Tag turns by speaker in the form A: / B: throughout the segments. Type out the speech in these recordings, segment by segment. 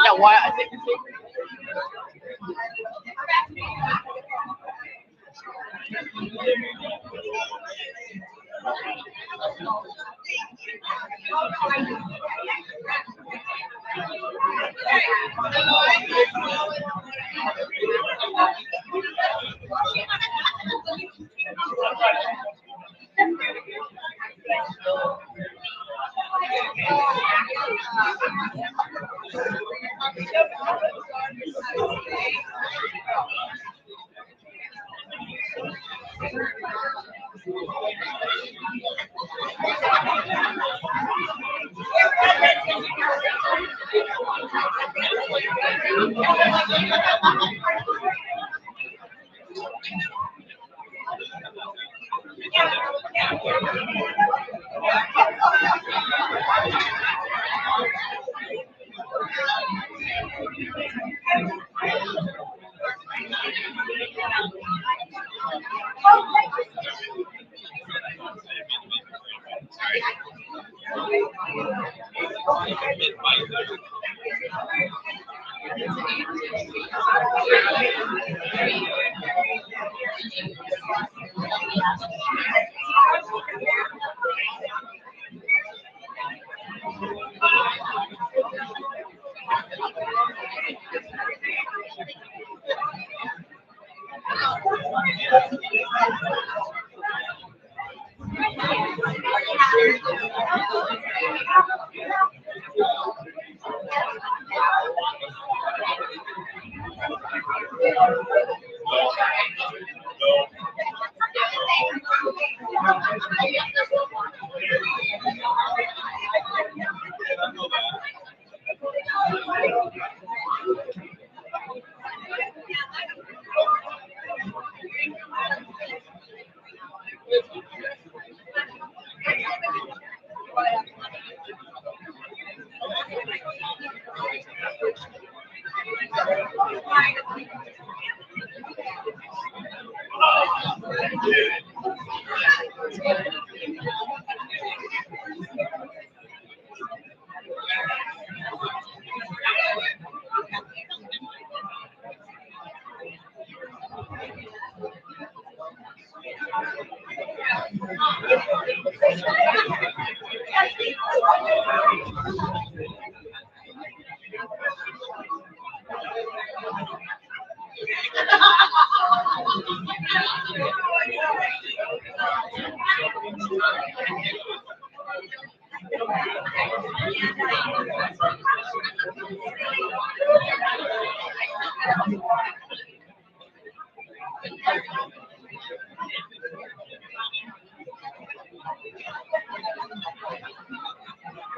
A: Yeah, why I think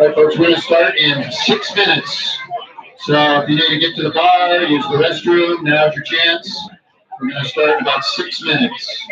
A: All right, folks, we're going to start in 6 minutes. So if you need to get to the bar, use the restroom, now's your chance. We're going to start in about 6 minutes.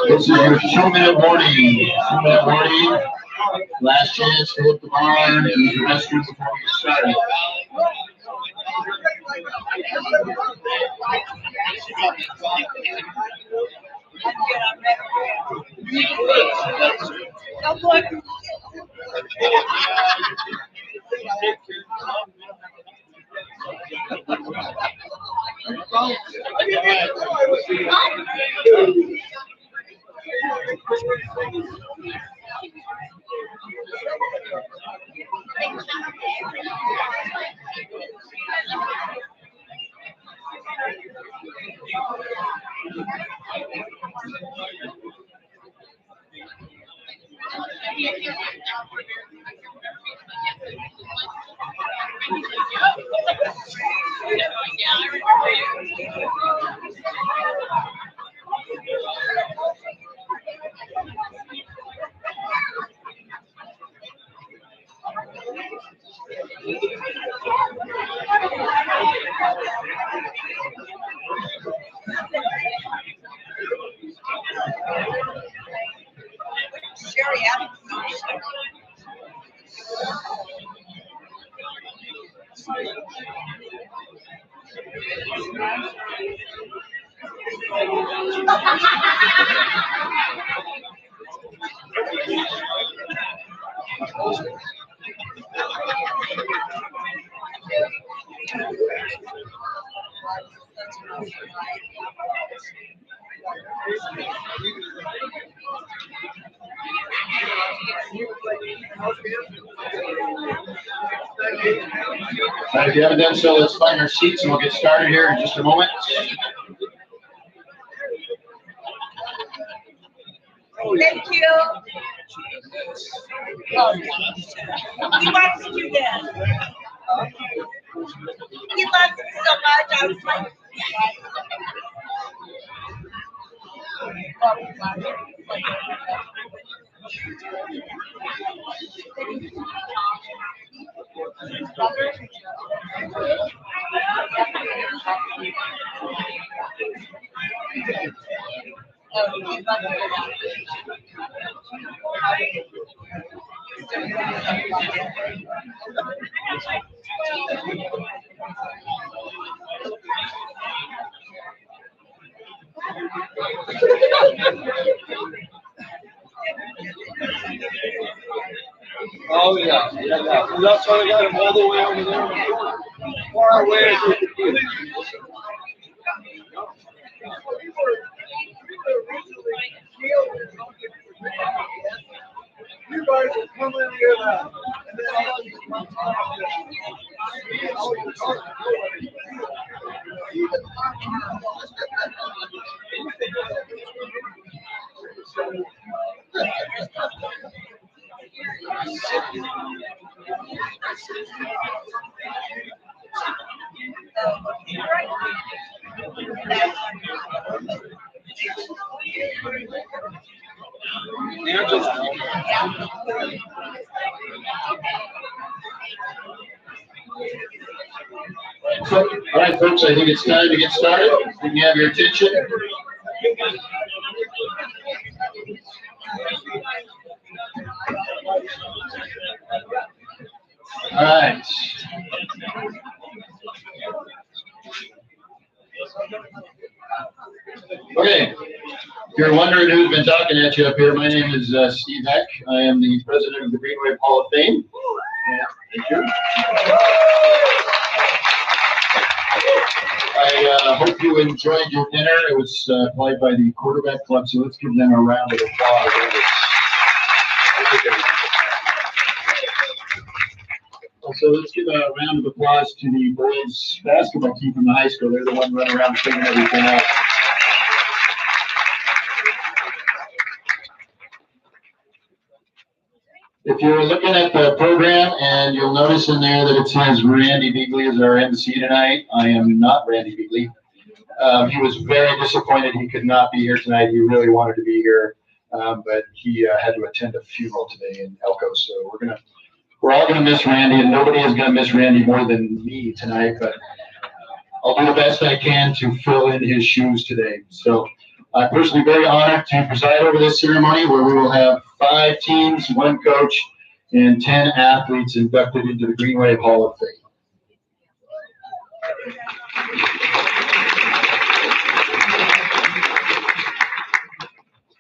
A: This is your 2-minute warning. 2-minute warning. Last chance to hit the bar and use your restroom before we get started. If you haven't done so, let's find our seats and we'll get started here in just a moment.
B: Thank you. Oh, he wants to do this. He loves it so much. I was like,
C: Oh yeah. That's why I got him all the way over there in the corner. Far away as we could be. You guys will come in here now. And then I'll just come talk to
A: All right, folks, I think it's time to get started. Can you have your attention? All right. Okay. If you're wondering who's been talking at you up here, my name is Steve Heck. I am the president of the Greenwave Hall of Fame. Thank you. I hope you enjoyed your dinner. It was applied by the Quarterback Club, so let's give them a round of applause. Also, let's give a round of applause to the boys basketball team from the high school. They're the ones running around figuring everything out. If you're looking at the program and you'll notice in there that it says Randy Beagley is our MC tonight, I am not Randy Beagley. He was very disappointed he could not be here tonight. He really wanted to be here, but he had to attend a funeral today in Elko. So we're all gonna miss Randy, and nobody is gonna miss Randy more than me tonight. But I'll do the best I can to fill in his shoes today. So I'm personally very honored to preside over this ceremony where we will have 5 teams, 1 coach, and 10 athletes inducted into the Greenwave Hall of Fame.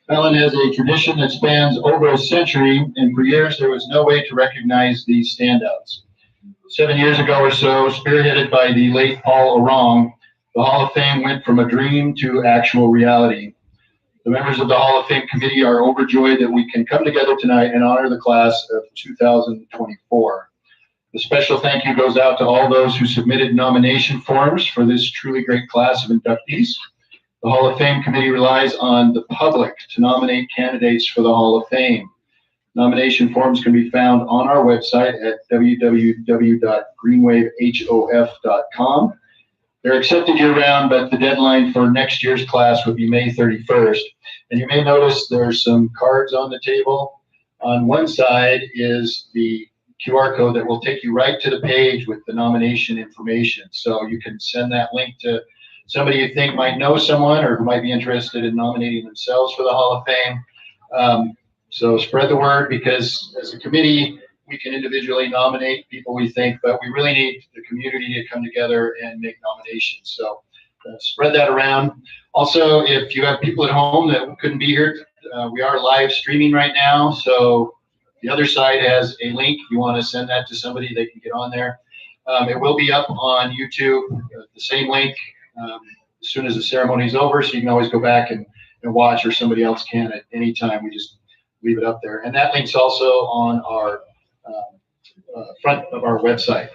A: Fallon has a tradition that spans over a century, and for years there was no way to recognize these standouts. 7 years ago or so, spearheaded by the late Paul Orong, the Hall of Fame went from a dream to actual reality. The members of the Hall of Fame committee are overjoyed that we can come together tonight and honor the class of 2024. A special thank you goes out to all those who submitted nomination forms for this truly great class of inductees. The Hall of Fame committee relies on the public to nominate candidates for the Hall of Fame. Nomination forms can be found on our website at www.greenwavehof.com. They're accepted year-round, but the deadline for next year's class would be May 31st. And you may notice there's some cards on the table. On one side is the QR code that will take you right to the page with the nomination information. So you can send that link to somebody you think might know someone or who might be interested in nominating themselves for the Hall of Fame. So spread the word, because as a committee, we can individually nominate people we think, but we really need the community to come together and make nominations. So spread that around. Also, if you have people at home that couldn't be here, we are live streaming right now. So the other side has a link. If you want to send that to somebody, they can get on there. It will be up on YouTube, the same link, as soon as the ceremony is over. So you can always go back and watch, or somebody else can at any time. We just leave it up there. And that link's also on our front of our website.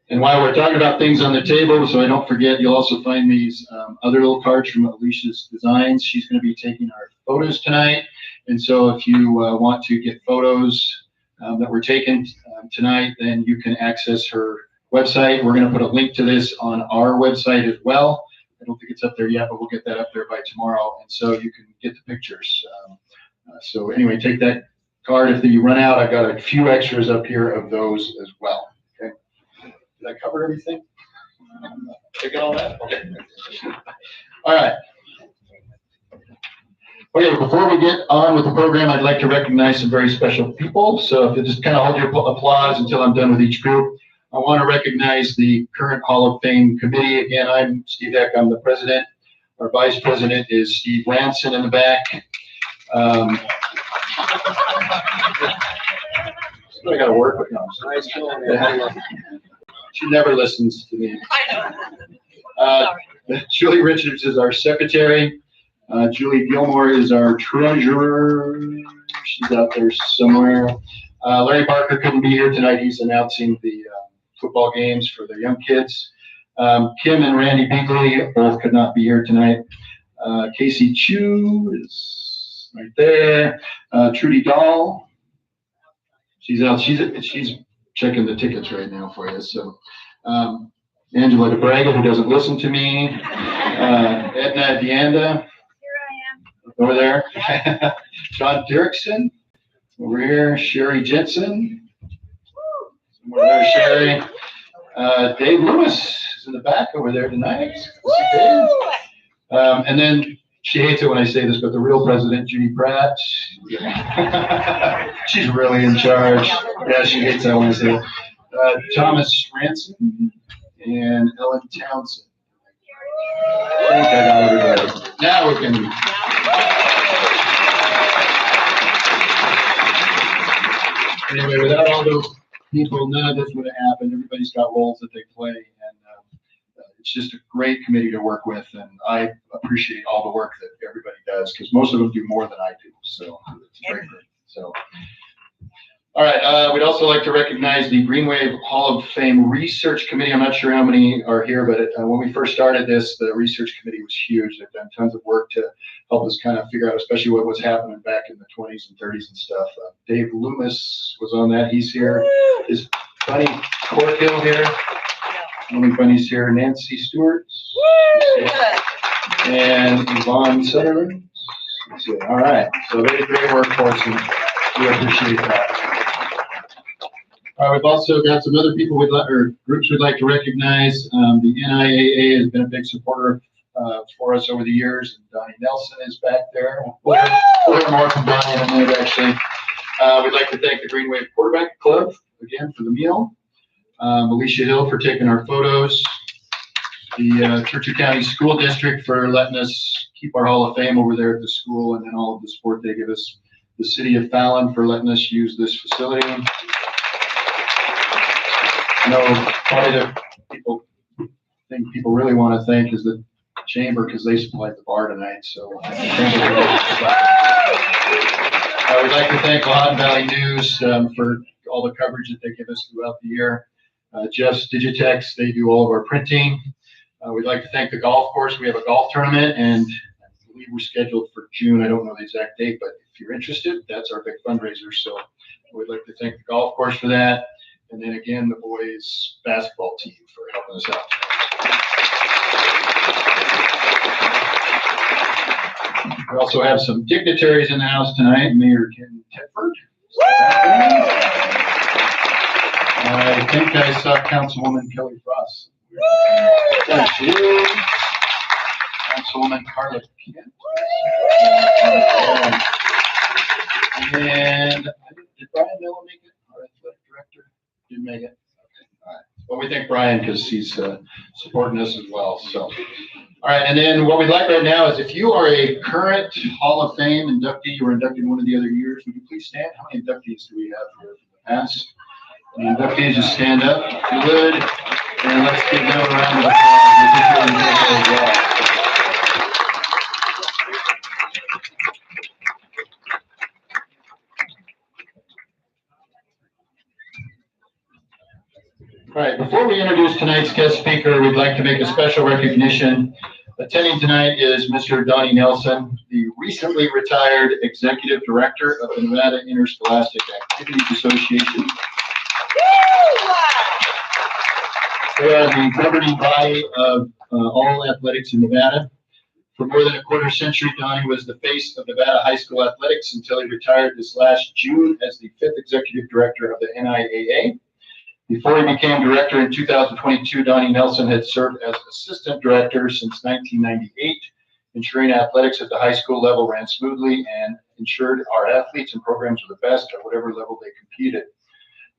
A: And while we're talking about things on the table, so I don't forget, you'll also find these other little cards from Alicia's Designs. She's going to be taking our photos tonight. And so if you want to get photos that were taken tonight, then you can access her website. We're going to put a link to this on our website as well. I don't think it's up there yet, but we'll get that up there by tomorrow. And so you can get the pictures. So anyway, take that card. If you run out, I've got a few extras up here of those as well. Okay. Did I cover everything? Did I get all that? Okay. All right. Okay, before we get on with the program, I'd like to recognize some very special people. So if you just kind of hold your applause until I'm done with each group. I want to recognize the current Hall of Fame committee. Again, I'm Steve Heck. I'm the president. Our vice president is Steve Ranson in the back. I got to work with him. She never listens to me. Julie Richards is our secretary. Julie Gilmore is our treasurer. She's out there somewhere. Larry Barker couldn't be here tonight. He's announcing the football games for the young kids. Kim and Randy Bingley both could not be here tonight. Casey Chu is right there. Trudy Dahl. She's out. She's checking the tickets right now for you. So Angela DeBraga, who doesn't listen to me. Edna Deanda. Over there. John Dirksen. Over here. Sherry Jensen. Over there, Sherry. Dave Lewis is in the back over there tonight. Dave. And then she hates it when I say this, but the real president, Judy Pratt. She's really in charge. Yeah, she hates that when I say it. Thomas Ransom and Ellen Townsend. I think I got everybody. Now we can. Anyway, without all those people, none of this would have happened. Everybody's got roles that they play, and it's just a great committee to work with. And I appreciate all the work that everybody does, because most of them do more than I do. So it's great. So. All right, we'd also like to recognize the Greenwave Hall of Fame Research Committee. I'm not sure how many are here, but when we first started this, the research committee was huge. They've done tons of work to help us kind of figure out, especially what was happening back in the 20s and 30s and stuff. Dave Loomis was on that. He's here. Is Bunny Corkill here? I think Bunny's here. Nancy Stewart. And Yvonne Sutherland. All right, so they did great work for us, and we appreciate that. We've also got some other people or groups we'd like to recognize. The NIAA has been a big supporter for us over the years. And Donnie Nelson is back there. We'll hear more from Donnie in a minute, actually. We'd like to thank the Greenwave Quarterback Club, again, for the meal. Alicia Hill for taking our photos. The Churchill County School District for letting us keep our Hall of Fame over there at the school, and then all of the support they give us. The City of Fallon for letting us use this facility. Probably the thing people really want to thank is the chamber, because they supplied the bar tonight. So we'd like to thank Lahontan Valley News for all the coverage that they give us throughout the year. Jeff's Digitex, they do all of our printing. We'd like to thank the golf course. We have a golf tournament, and I believe we're scheduled for June. I don't know the exact date, but if you're interested, that's our big fundraiser. So we'd like to thank the golf course for that. And then again, the boys basketball team for helping us out. We also have some dignitaries in the house tonight. Mayor Ken Tedford. I think I saw Councilwoman Kelly Frost. There she is. Councilwoman Carla Kent. And did Brian Miller make it? Our athletic director? Didn't make it. Okay. All right. Well, we thank Brian because he's supporting us as well. So, All right, and then what we'd like right now is if you are a current Hall of Fame inductee, you were inducted in one of the other years, would you please stand? How many inductees do we have here from the past? The inductees, just stand up if you would, and let's give them a round of applause. All right, before we introduce tonight's guest speaker, we'd like to make a special recognition. Attending tonight is Mr. Donnie Nelson, the recently retired Executive Director of the Nevada Interscholastic Activities Association. They are the governing body of all athletics in Nevada. For more than a quarter century, Donnie was the face of Nevada high school athletics until he retired this last June as the 5th Executive Director of the NIAA. Before he became director in 2022, Donnie Nelson had served as assistant director since 1998, ensuring athletics at the high school level ran smoothly and ensured our athletes and programs were the best at whatever level they competed.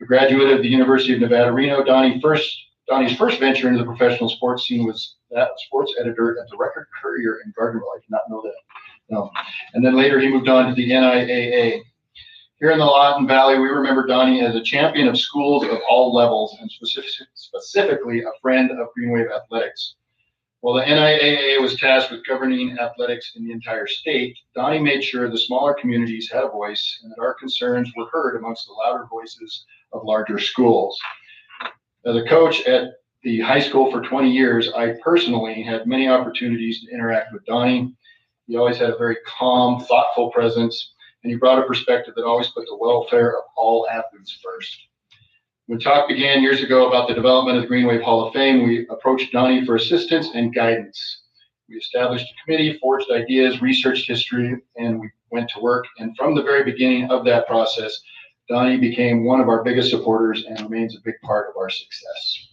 A: A graduate of the University of Nevada, Reno, Donnie's first venture into the professional sports scene was that sports editor at the Record Courier in Gardnerville. I did not know that. No. And then later he moved on to the NIAA. Here in the Lawton Valley, we remember Donnie as a champion of schools of all levels and specifically a friend of Greenwave athletics. While the NIAA was tasked with governing athletics in the entire state, Donnie made sure the smaller communities had a voice and that our concerns were heard amongst the louder voices of larger schools. As a coach at the high school for 20 years, I personally had many opportunities to interact with Donnie. He always had a very calm, thoughtful presence, and he brought a perspective that always put the welfare of all athletes first. When talk began years ago about the development of the Greenwave Hall of Fame, we approached Donnie for assistance and guidance. We established a committee, forged ideas, researched history, and we went to work. And from the very beginning of that process, Donnie became one of our biggest supporters and remains a big part of our success.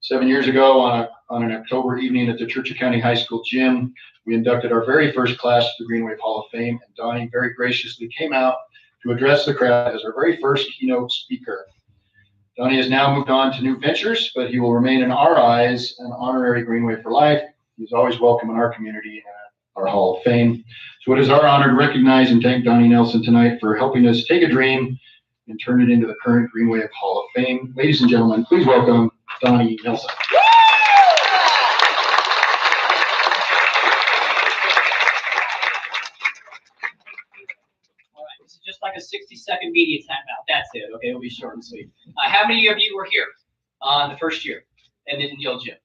A: 7 years ago, on an October evening at the Churchill County High School gym, we inducted our very first class to the Greenwave Hall of Fame, and Donnie very graciously came out to address the crowd as our very first keynote speaker. Donnie has now moved on to new ventures, but he will remain in our eyes an honorary Greenwave for life. He's always welcome in our community and at our Hall of Fame. So it is our honor to recognize and thank Donnie Nelson tonight for helping us take a dream and turn it into the current Greenwave Hall of Fame. Ladies and gentlemen, please welcome Donnie Nelson.
D: Just like a 60-second media timeout. That's it. Okay, it'll be short and sweet. How many of you were here on the first year and didn't Yale Gym?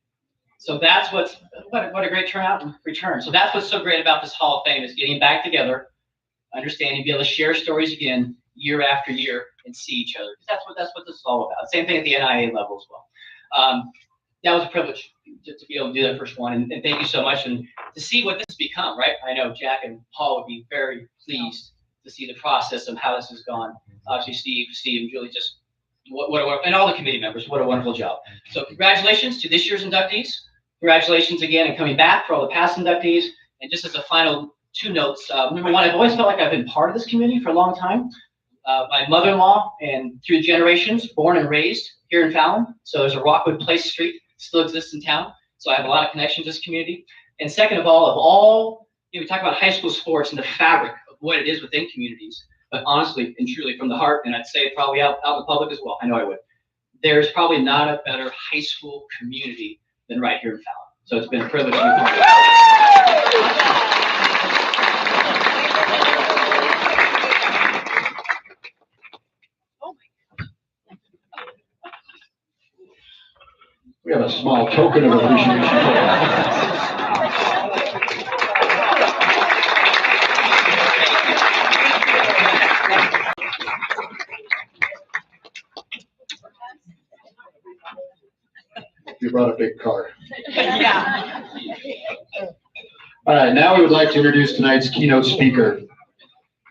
D: So that's what a great turnout and return. So that's what's so great about this Hall of Fame is getting back together, understanding, be able to share stories again year after year and see each other. That's what this is all about. Same thing at the NIA level as well. That was a privilege to be able to do that first one, and thank you so much. And to see what this has become, right? I know Jack and Paul would be very pleased to see the process of how this has gone. Obviously, Steve, and Julie, just and all the committee members, what a wonderful job. So congratulations to this year's inductees. Congratulations again and coming back for all the past inductees. And just as a final two notes, number one, I've always felt like I've been part of this community for a long time. My mother-in-law and through generations, born and raised here in Fallon. So there's a Rockwood Place Street, still exists in town. So I have a lot of connections to this community. And second of all, we talk about high school sports and the fabric of what it is within communities. But honestly and truly from the heart, and I'd say it probably out in the public as well, I know I would, there's probably not a better high school community than right here in Fallon. So it's been a privilege to be part of it.
A: We have a small token of appreciation. You brought a big car.
B: Yeah.
A: All right, now we would like to introduce tonight's keynote speaker.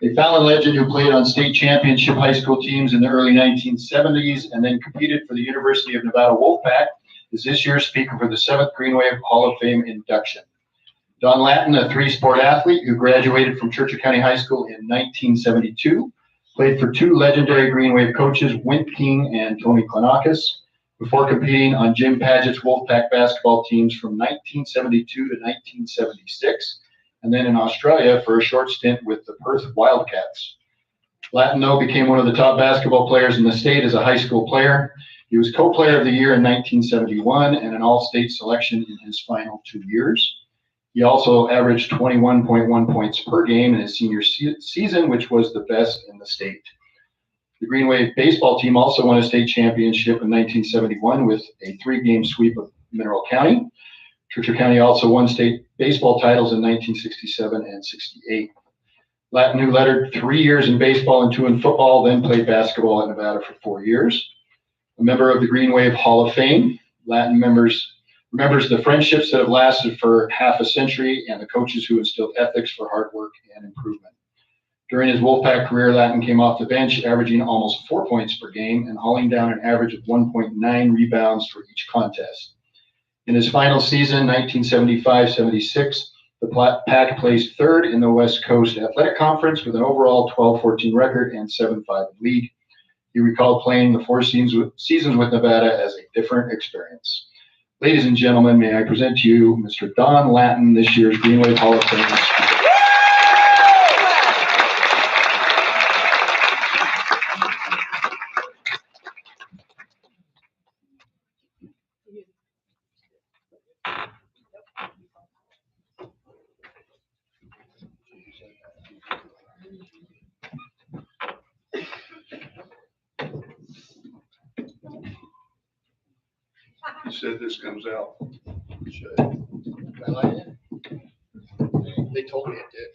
A: A Fallon legend who played on state championship high school teams in the early 1970s and then competed for the University of Nevada Wolfpack is this year's speaker for the 7th Greenwave Hall of Fame induction. Don Lattin, a three-sport athlete who graduated from Churchill County High School in 1972, played for two legendary Greenwave coaches, Wint King and Tony Klanakis. before competing on Jim Padgett's Wolfpack basketball teams from 1972 to 1976, and then in Australia for a short stint with the Perth Wildcats. Latino became one of the top basketball players in the state as a high school player. He was co-player of the year in 1971 and an all-state selection in his final 2 years. He also averaged 21.1 points per game in his senior season, which was the best in the state. The Greenwave baseball team also won a state championship in 1971 with a 3-game sweep of Mineral County. Churchill County also won state baseball titles in 1967 and 68. Latino lettered 3 years in baseball and 2 in football, then played basketball at Nevada for 4 years. A member of the Greenwave Hall of Fame, Latin remembers the friendships that have lasted for half a century and the coaches who instilled ethics for hard work and improvement. During his Wolfpack career, Latin came off the bench, averaging almost 4 points per game and hauling down an average of 1.9 rebounds for each contest. In his final season, 1975-76, the Pack placed third in the West Coast Athletic Conference with an overall 12-14 record and 7-5 league. He recalled playing the 4 seasons with Nevada as a different experience. Ladies and gentlemen, may I present to you Mr. Don Lattin, this year's Greenwave Hall of Fame speaker.
E: You said this comes out.
A: It should. I like it. They told me it did.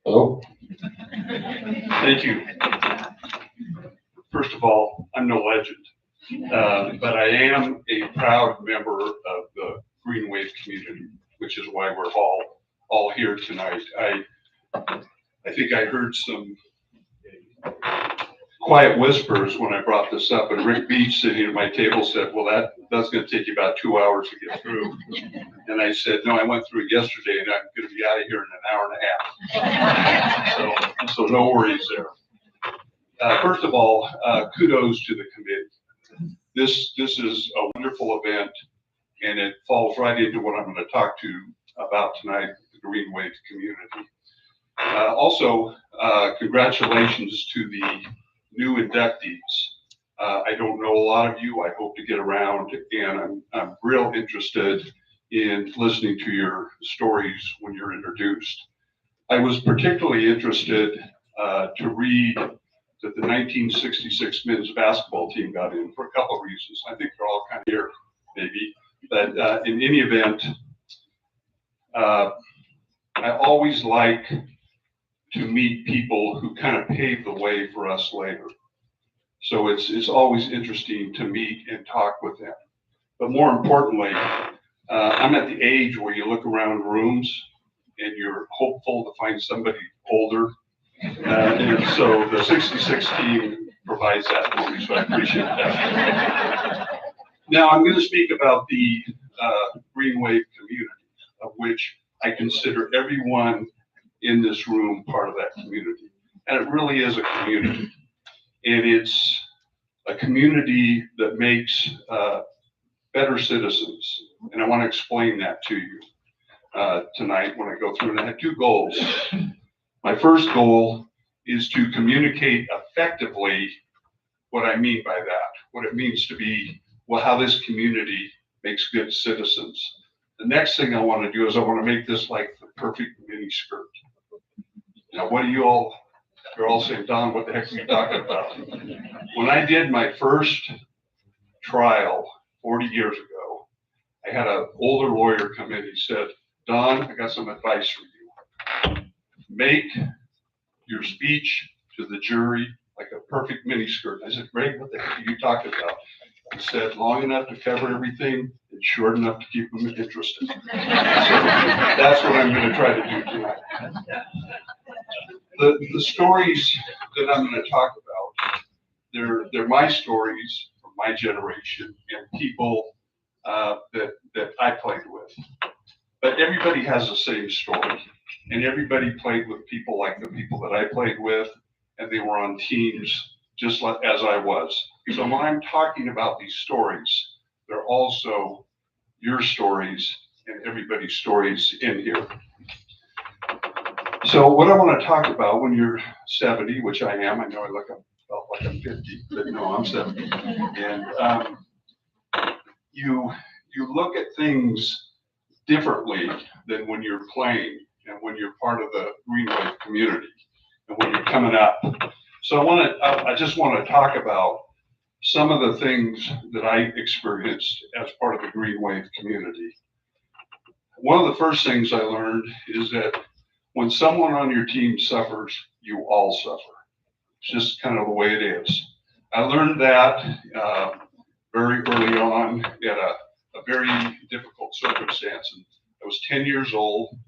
A: Hello?
E: Thank you. First of all, I'm no legend, but I am a proud member of the Greenwave community, which is why we're all here tonight. I think I heard some quiet whispers when I brought this up, and Rick Beach sitting at my table said, well, that's going to take you about 2 hours to get through. And I said, no, I went through it yesterday and I'm going to be out of here in an hour and a half. So no worries there. First of all, kudos to the committee. This is a wonderful event, and it falls right into what I'm going to talk to about tonight, the Greenwave community. Also, congratulations to the new inductees. I don't know a lot of you. I hope to get around, and I'm real interested in listening to your stories when you're introduced. I was particularly interested to read that the 1966 men's basketball team got in for a couple of reasons. I think they're all kind of here, maybe. But in any event, I always like to meet people who kind of pave the way for us later. So it's always interesting to meet and talk with them. But more importantly, I'm at the age where you look around rooms and you're hopeful to find somebody older. And so the 66 team provides that for me, so I appreciate that. Now I'm going to speak about the Greenwave community, of which I consider everyone in this room part of that community. And it really is a community. And it's a community that makes better citizens. And I want to explain that to you tonight when I go through. And I have 2 goals. My first goal is to communicate effectively what I mean by that, what it means to be, well, how this community makes good citizens. The next thing I want to do is I want to make this like the perfect mini skirt. Now, what do you're all saying, Don, what the heck are you talking about? When I did my first trial 40 years ago, I had an older lawyer come in. He said, Don, I got some advice for you. Make your speech to the jury like a perfect mini skirt. I said, Greg, what the heck are you talking about? He said, long enough to cover everything and short enough to keep them interested. So that's what I'm going to try to do tonight. The stories that I'm going to talk about, they're my stories from my generation and people that I played with. but everybody has the same story. And everybody played with people like the people that I played with, and they were on teams just like as I was. So when I'm talking about these stories, they're also your stories and everybody's stories in here. So what I want to talk about when you're 70, which I am, I know I look like I'm 50, but no, I'm 70. And you look at things differently than when you're playing and when you're part of the Greenwave community and when you're coming up. So I just want to talk about some of the things that I experienced as part of the Greenwave community. One of the first things I learned is that when someone on your team suffers, you all suffer. It's just kind of the way it is. I learned that very early on at a very difficult circumstance. And I was 10 years old.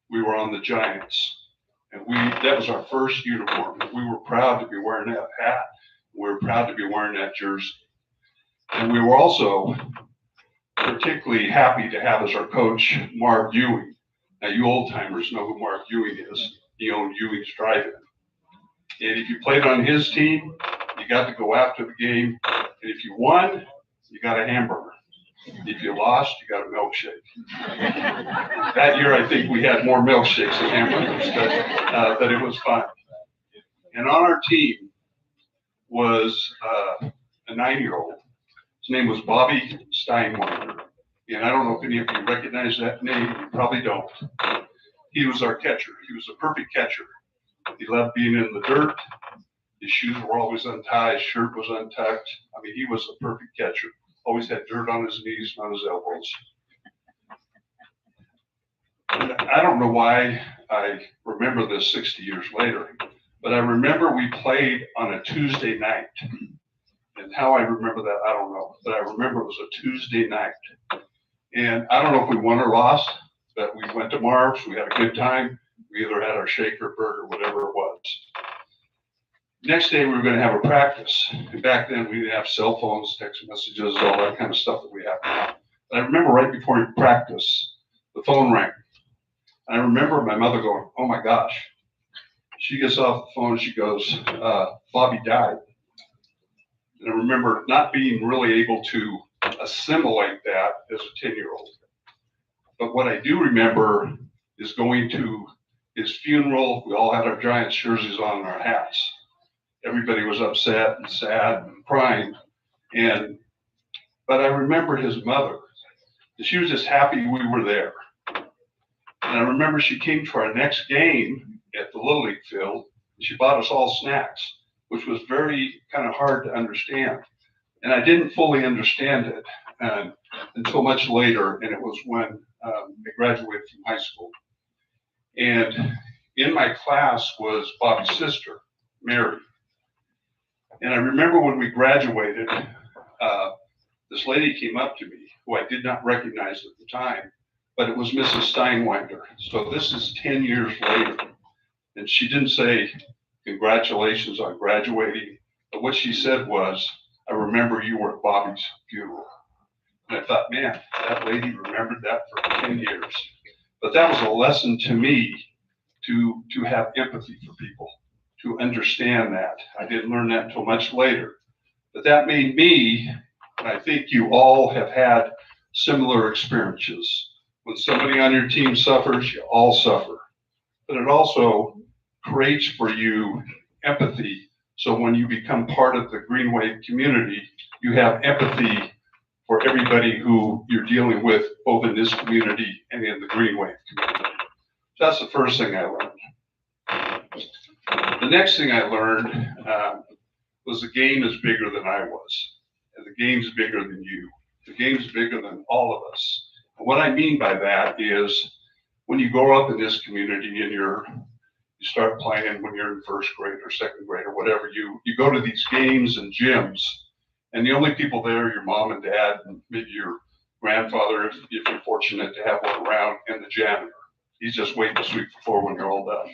E: We were on the Giants, and that was our first uniform. We were proud to be wearing that hat. We were proud to be wearing that jersey. And we were also particularly happy to have as our coach Marv Ewing. Now, you old timers know who Marv Ewing is. He owned Ewing's Drive-In. And if you played on his team, you got to go after the game. And if you won, you got a hamburger. If you lost, you got a milkshake. That year, I think we had more milkshakes than hamburgers, but it was fun. And on our team was a 9-year-old. His name was Bobby Steinweiler. And I don't know if any of you recognize that name. You probably don't. He was our catcher. He was a perfect catcher. He loved being in the dirt. His shoes were always untied. His shirt was untucked. I mean, he was a perfect catcher. Always had dirt on his knees and on his elbows. And I don't know why I remember this 60 years later, but I remember we played on a Tuesday night. And how I remember that, I don't know. But I remember it was a Tuesday night. And I don't know if we won or lost, but we went to Marv's. We had a good time. We either had our shake or burger, whatever it was. Next day, we were going to have a practice. And back then, we didn't have cell phones, text messages, all that kind of stuff that we have now. But I remember right before we practiced, the phone rang. And I remember my mother going, "Oh my gosh." She gets off the phone, she goes, "Bobby died." And I remember not being really able to assimilate that as a 10-year-old. But what I do remember is going to his funeral. We all had our Giants jerseys on and our hats. Everybody was upset and sad and crying. But I remember his mother. She was just happy we were there. And I remember she came to our next game at the Little League field. And she bought us all snacks, which was very kind of hard to understand. And I didn't fully understand it until much later, and it was when I graduated from high school. And in my class was Bobby's sister, Mary. And I remember when we graduated, this lady came up to me, who I did not recognize at the time, but it was Mrs. Steinweiler. So this is 10 years later. And she didn't say, "Congratulations on graduating." But what she said was, "I remember you were at Bobby's funeral." And I thought, man, that lady remembered that for 10 years. But that was a lesson to me to have empathy for people, to understand that. I didn't learn that until much later. But that made me, and I think you all have had similar experiences. When somebody on your team suffers, you all suffer. But it also creates for you empathy. So when you become part of the Greenwave community, you have empathy for everybody who you're dealing with, both in this community and in the Greenwave community. So that's the first thing I learned. The next thing I learned was the game is bigger than I was, and the game's bigger than you. The game's bigger than all of us. And what I mean by that is when you grow up in this community and you start playing when you're in first grade or second grade or whatever, you go to these games and gyms, and the only people there are your mom and dad and maybe your grandfather, if you're fortunate to have one around, and the janitor. He's just waiting to sweep the floor when you're all done.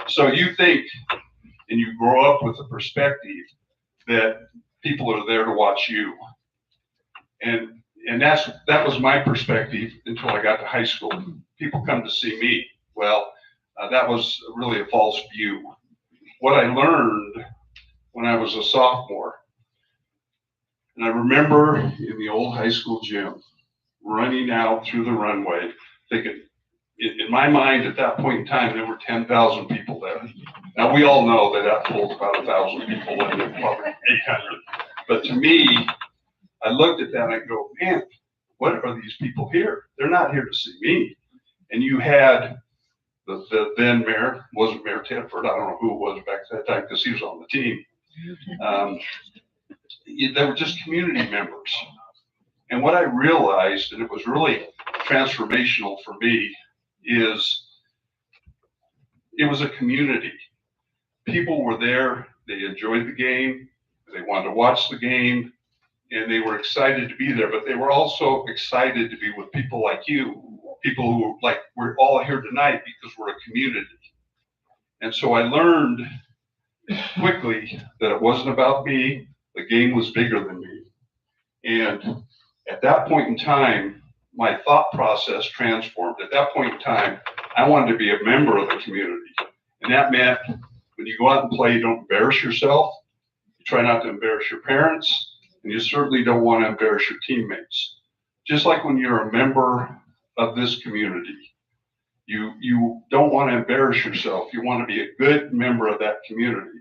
E: So you think, and you grow up with the perspective that people are there to watch you. And that was my perspective until I got to high school. people come to see me. Well, that was really a false view. What I learned when I was a sophomore, and I remember in the old high school gym, running out through the runway, thinking, in my mind at that point in time, there were 10,000 people there. Now we all know that holds about 1,000 people and then probably 800. But to me, I looked at that and I go, man, what are these people here? They're not here to see me. And you had the then mayor, wasn't Mayor Tedford, I don't know who it was back at that time because he was on the team. They were just community members. And what I realized, and it was really transformational for me, is it was a community. People were there, they enjoyed the game, they wanted to watch the game, and they were excited to be there, but they were also excited to be with people like you, people who we're all here tonight because we're a community. And so I learned quickly that it wasn't about me, the game was bigger than me. And at that point in time, my thought process transformed. At that point in time, I wanted to be a member of the community. And that meant when you go out and play, you don't embarrass yourself. You try not to embarrass your parents, and you certainly don't want to embarrass your teammates. Just like when you're a member of this community, you don't want to embarrass yourself. You want to be a good member of that community.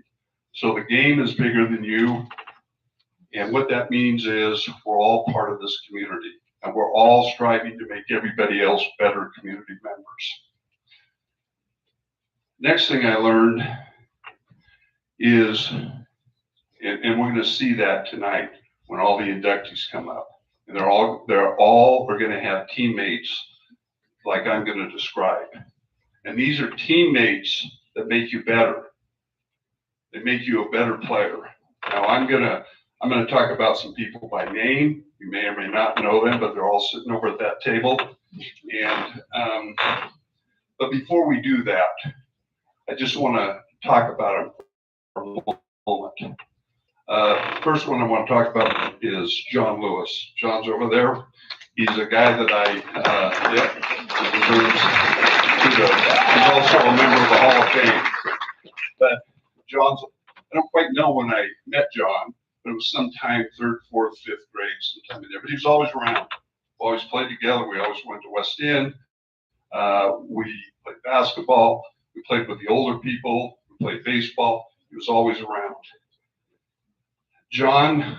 E: So the game is bigger than you. And what that means is we're all part of this community, and we're all striving to make everybody else better community members. Next thing I learned is, and we're going to see that tonight when all the inductees come up, and they're all are going to have teammates like I'm going to describe. And these are teammates that make you better. They make you a better player. Now I'm going to talk about some people by name. You may or may not know them, but they're all sitting over at that table. And but before we do that, I just want to talk about them for a moment. First one I want to talk about is John Lewis. John's over there. He's a guy that he's also a member of the Hall of Fame. But I don't quite know when I met John, but it was sometime 3rd, 4th, 5th grade, sometime in there. But he was always around. We always played together. We always went to West End. We played basketball. We played with the older people. We played baseball. He was always around. John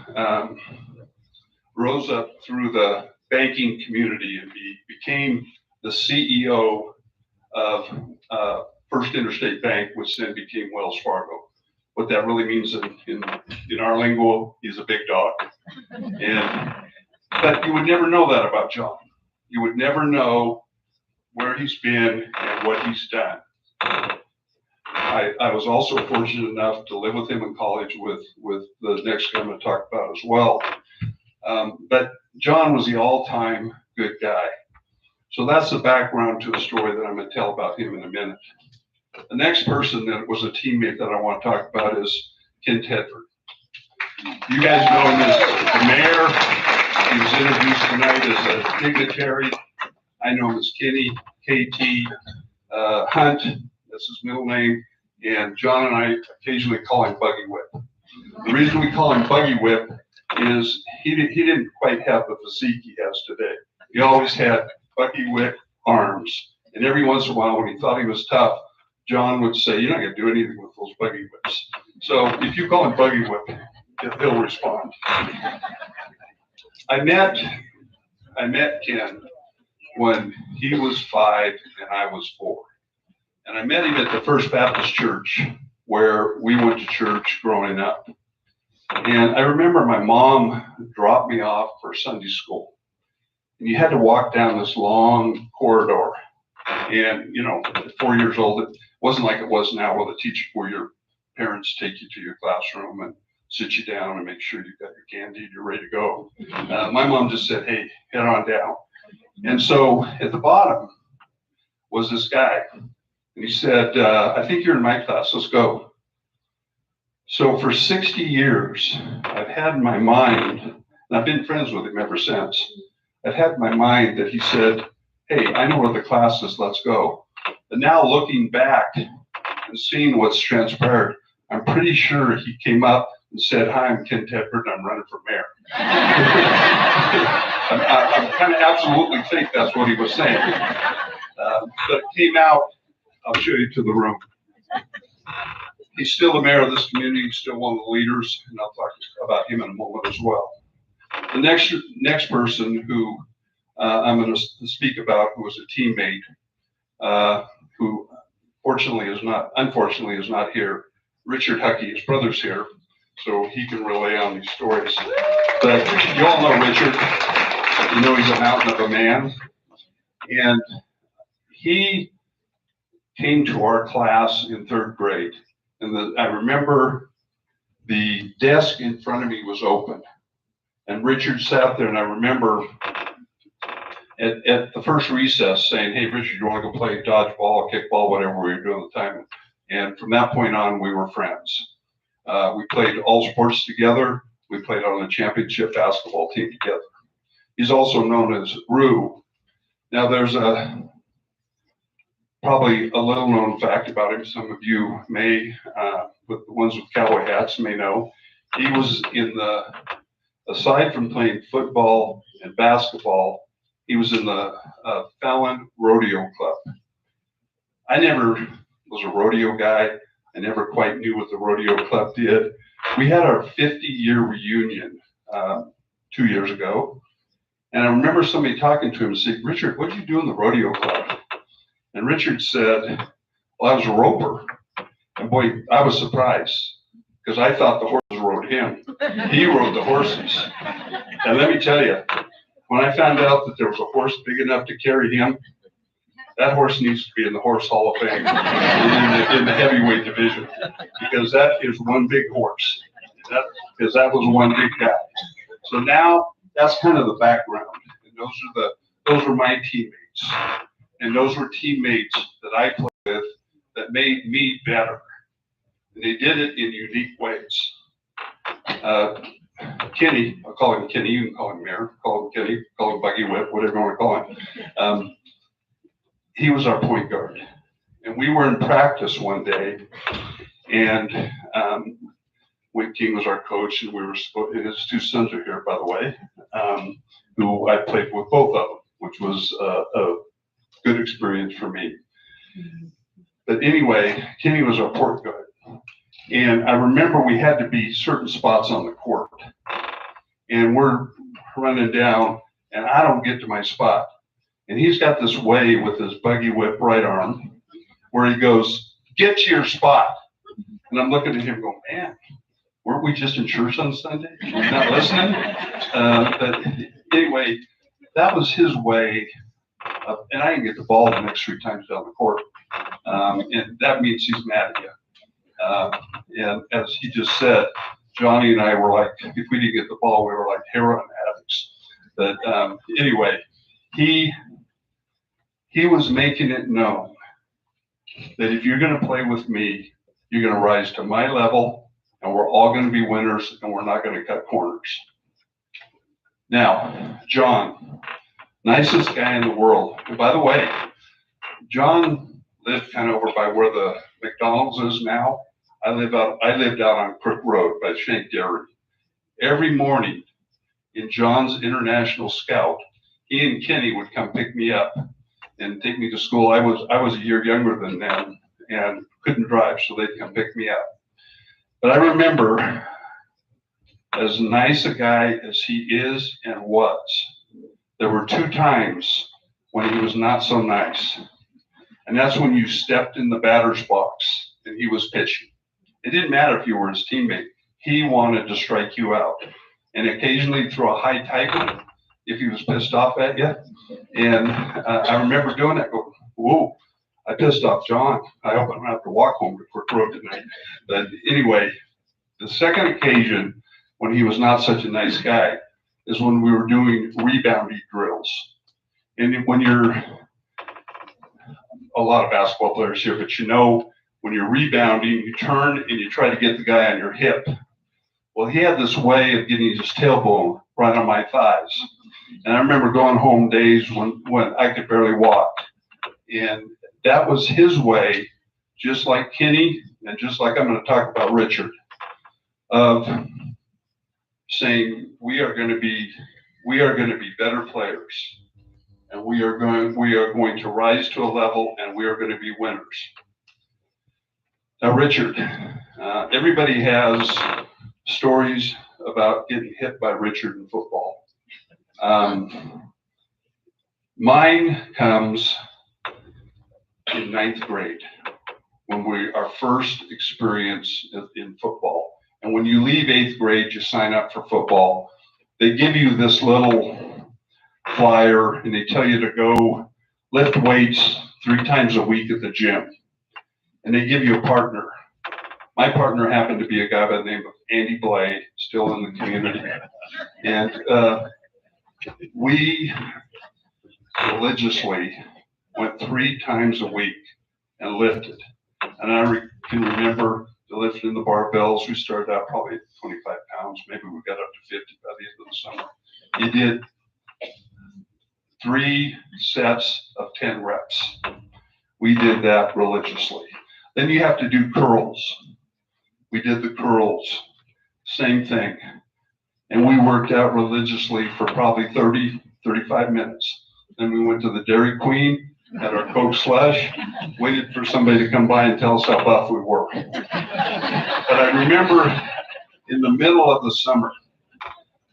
E: rose up through the banking community and became the CEO of First Interstate Bank, which then became Wells Fargo. What that really means in our lingo, he's a big dog. But you would never know that about John. You would never know where he's been and what he's done. I was also fortunate enough to live with him in college with the next guy I'm going to talk about as well. But John was the all-time good guy. So that's the background to the story that I'm going to tell about him in a minute. The next person that was a teammate that I want to talk about is Ken Tedford. You guys know him as the mayor. He was introduced tonight as a dignitary. I know him as Kenny, KT, Hunt, that's his middle name, and John and I occasionally call him Buggy Whip. The reason we call him Buggy Whip is he didn't quite have the physique he has today. He always had Buggy Whip arms, and every once in a while when he thought he was tough, John would say, "You're not going to do anything with those Buggy Whips." So if you call him Buggy Whip, he'll respond. I met Ken when he was 5 and I was 4. And I met him at the First Baptist Church where we went to church growing up. And I remember my mom dropped me off for Sunday school. And you had to walk down this long corridor. And, at 4 years old, it wasn't like it was now where your parents take you to your classroom and sit you down and make sure you've got your candy and you're ready to go. My mom just said, "Hey, head on down." And so at the bottom was this guy. And he said, "I think you're in my class, let's go." So for 60 years, I've had in my mind, and I've been friends with him ever since, I've had in my mind that he said, hey, I know where the class is, let's go. But now looking back and seeing what's transpired, I'm pretty sure he came up and said, hi, I'm Ken Tedford, I'm running for mayor. I kind of absolutely think that's what he was saying. But it came out, I'll show you to the room. He's still the mayor of this community, he's still one of the leaders, and I'll talk about him in a moment as well. The next person who I'm going to speak about, who was a teammate, who unfortunately is not here. Richard Huckey, his brother's here, so he can relay on these stories. But you all know Richard. You know he's a mountain of a man, and he came to our class in 3rd grade. And I remember the desk in front of me was open, and Richard sat there, and I remember at the first recess saying, hey, Richard, you want to go play dodgeball, kickball, whatever we were doing at the time? And from that point on, we were friends. We played all sports together. We played on the championship basketball team together. He's also known as Rue. Now, there's probably a little known fact about him. Some of you may, with the ones with cowboy hats, may know. He was aside from playing football and basketball, he was in the Fallon Rodeo Club. I never was a rodeo guy. I never quite knew what the rodeo club did. We had our 50-year reunion 2 years ago. And I remember somebody talking to him and saying, Richard, what did you do in the rodeo club? And Richard said, well, I was a roper. And boy, I was surprised because I thought the horses rode him. He rode the horses. And let me tell you, when I found out that there was a horse big enough to carry him, that horse needs to be in the Horse Hall of Fame in the heavyweight division, because that is one big horse. Because that was one big guy. So now that's kind of the background. And those were my teammates. And those were teammates that I played with that made me better. And they did it in unique ways. Kenny, I'll call him Kenny, you can call him Mayor, call him Kenny, call him Buggy Whip, whatever you want to call him. He was our point guard. And we were in practice one day, and Wink King was our coach, and his 2 sons are here, by the way, who I played with both of them, which was a good experience for me. But anyway, Kenny was our point guard. And I remember we had to be certain spots on the court. And we're running down, and I don't get to my spot. And he's got this way with his Buggy Whip right arm where he goes, get to your spot. And I'm looking at him going, man, weren't we just in church on Sunday? Not listening? But anyway, that was his way. And I didn't get the ball the next 3 times down the court. And that means he's mad at you. And as he just said, Johnny and I were like, if we didn't get the ball, we were like heroin addicts. But anyway, he was making it known that if you're going to play with me, you're going to rise to my level, and we're all going to be winners, and we're not going to cut corners. Now, John, nicest guy in the world. And by the way, John lived kind of over by where the McDonald's is now. I lived out on Crook Road by Shank Dairy. Every morning in John's International Scout, he and Kenny would come pick me up and take me to school. I was a year younger than them and couldn't drive, so they'd come pick me up. But I remember, as nice a guy as he is and was, there were 2 times when he was not so nice. And that's when you stepped in the batter's box and he was pitching. It didn't matter if you were his teammate. He wanted to strike you out. And occasionally throw a high typo if he was pissed off at you. And I remember doing that, going, whoa, I pissed off John. I hope I don't have to walk home to Crook Road tonight. But anyway, the second occasion when he was not such a nice guy is when we were doing rebounding drills. And when you're a lot of basketball players here, but you know, when you're rebounding, you turn and you try to get the guy on your hip. Well, he had this way of getting his tailbone right on my thighs. And I remember going home days when I could barely walk. And that was his way, just like Kenny, and just like I'm going to talk about Richard, of saying we are going to be better players, and we are going to rise to a level, and we are going to be winners. Now, Richard, everybody has stories about getting hit by Richard in football. Mine comes in ninth grade, when our first experience in football. And when you leave eighth grade, you sign up for football. They give you this little flyer, and they tell you to go lift weights 3 times a week at the gym. And they give you a partner. My partner happened to be a guy by the name of Andy Blay, still in the community. And we religiously went 3 times a week and lifted. And I can remember lifting the barbells. We started out probably at 25 pounds. Maybe we got up to 50 by the end of the summer. You did 3 sets of 10 reps. We did that religiously. Then you have to do curls. We did the curls, same thing. And we worked out religiously for probably 30, 35 minutes. Then we went to the Dairy Queen, had our Coke slush, waited for somebody to come by and tell us how buff we were. But I remember in the middle of the summer,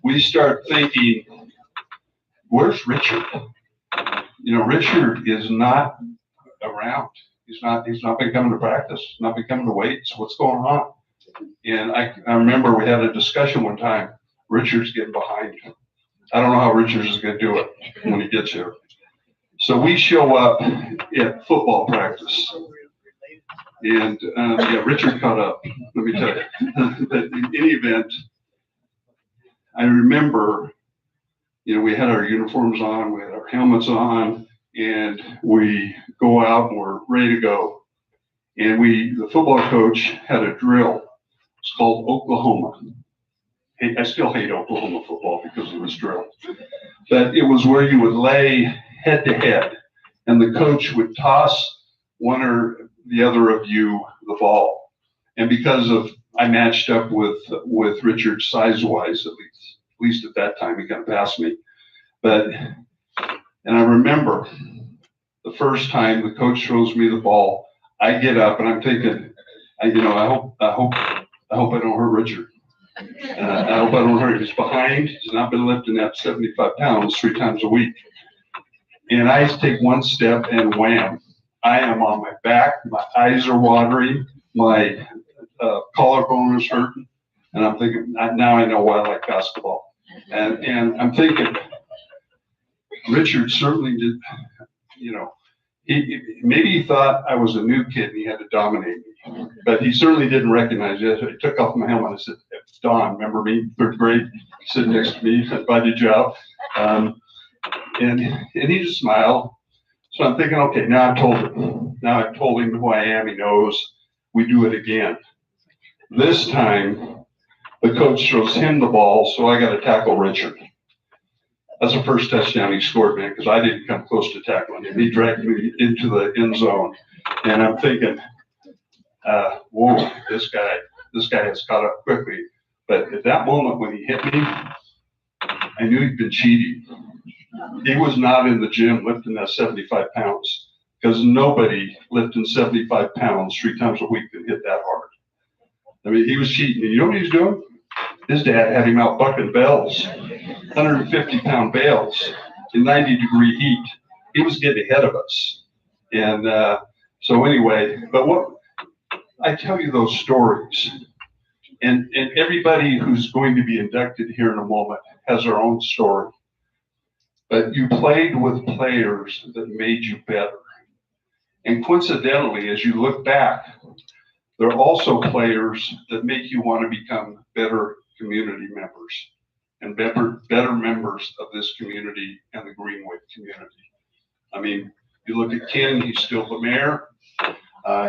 E: we start thinking, where's Richard? You know, Richard is not around. He's not been coming to practice, not been coming to weights. What's going on? And I remember we had a discussion one time. Richard's getting behind. I don't know how Richard is going to do it when he gets here. So we show up at football practice. And yeah, Richard caught up, let me tell you. But in any event, I remember, you know, we had our uniforms on, we had our helmets on, and we go out and we're ready to go. And the football coach had a drill. It's called Oklahoma. I still hate Oklahoma football because of this drill. But it was where you would lay head to head, and the coach would toss one or the other of you the ball. And because I matched up with Richard size-wise, at least at that time, he kind of passed me. And I remember the first time the coach throws me the ball, I get up and I'm thinking, I hope I don't hurt Richard. I hope I don't hurt him. He's behind. He's not been lifting that 75 pounds 3 times a week. And I take one step and wham, I am on my back. My eyes are watering. My collarbone is hurting. And I'm thinking, now I know why I like basketball. And I'm thinking, Richard certainly did, you know, maybe he thought I was a new kid and he had to dominate me, but he certainly didn't recognize it. I took off my helmet and I said, Don, remember me, 3rd grade, sitting next to me, invited you out. And he just smiled. So I'm thinking, okay, now I've told him who I am. He knows. We do it again. This time, the coach throws him the ball, so I got to tackle Richard. That's the first touchdown he scored, man, because I didn't come close to tackling him. He dragged me into the end zone. And I'm thinking, whoa, this guy has caught up quickly. But at that moment when he hit me, I knew he'd been cheating. He was not in the gym lifting that 75 pounds, because nobody lifting 75 pounds 3 times a week can hit that hard. I mean, he was cheating. And you know what he was doing? His dad had him out bucking bells, 150-pound bales in 90-degree heat. He was getting ahead of us. And so anyway, but what I tell you those stories, and everybody who's going to be inducted here in a moment has their own story. But you played with players that made you better. And coincidentally, as you look back, there are also players that make you want to become better community members and better members of this community and the Greenwave community. I mean, you look at Ken, he's still the mayor.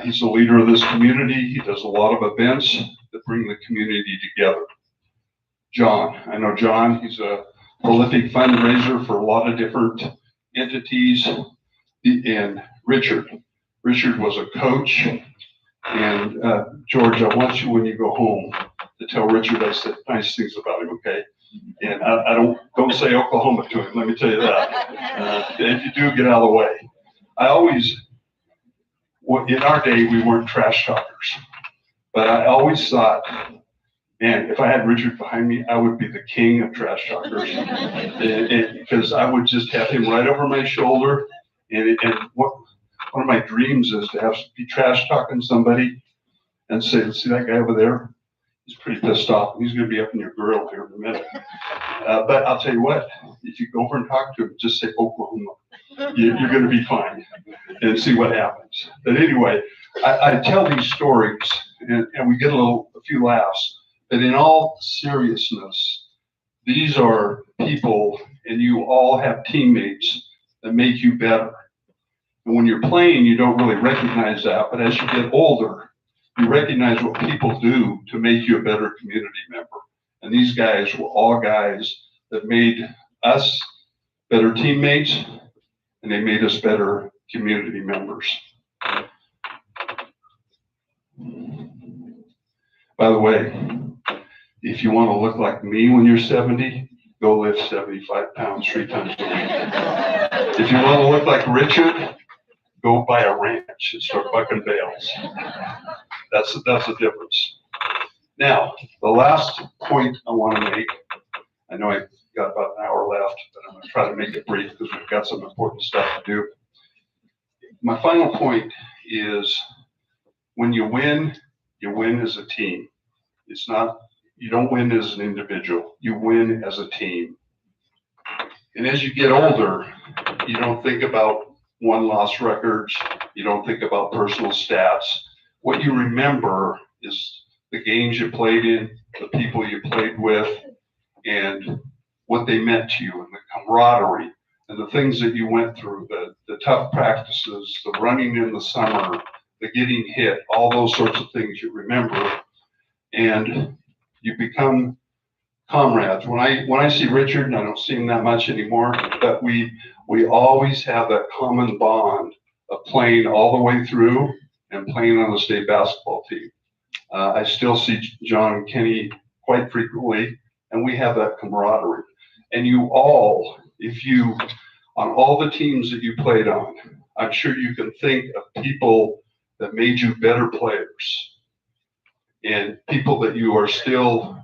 E: He's the leader of this community. He does a lot of events that bring the community together. John. I know John, he's a prolific fundraiser for a lot of different entities. And Richard was a coach. And George, I want you, when you go home, to tell Richard I said nice things about him, okay? And I don't say Oklahoma to him, let me tell you that. If you do, get out of the way. In our day, we weren't trash talkers. But I always thought, man, if I had Richard behind me, I would be the king of trash talkers. Because I would just have him right over my shoulder. And one of my dreams is to be trash talking somebody and say, see that guy over there? He's pretty pissed off. He's going to be up in your grill here in a minute. But I'll tell you what, if you go over and talk to him, just say Oklahoma. You're going to be fine and see what happens. But anyway, I tell these stories and we get a few laughs. But in all seriousness, these are people and you all have teammates that make you better. And when you're playing, you don't really recognize that. But as you get older, you recognize what people do to make you a better community member. And these guys were all guys that made us better teammates, and they made us better community members. By the way, if you want to look like me when you're 70, go lift 75 pounds 3 times a week. If you want to look like Richard, go buy a ranch and start bucking bales. That's the difference. Now, the last point I want to make, I know I've got about an hour left, but I'm going to try to make it brief because we've got some important stuff to do. My final point is when you win as a team. It's not, you don't win as an individual, you win as a team. And as you get older, you don't think about won-loss records, you don't think about personal stats. What you remember is the games you played in, the people you played with, and what they meant to you, and the camaraderie, and the things that you went through, the tough practices, the running in the summer, the getting hit, all those sorts of things you remember, and you become comrades. When I see Richard, and I don't see him that much anymore, but we always have that common bond of playing all the way through and playing on the state basketball team. I still see John and Kenny quite frequently, and we have that camaraderie. And you all, on all the teams that you played on, I'm sure you can think of people that made you better players and people that you are still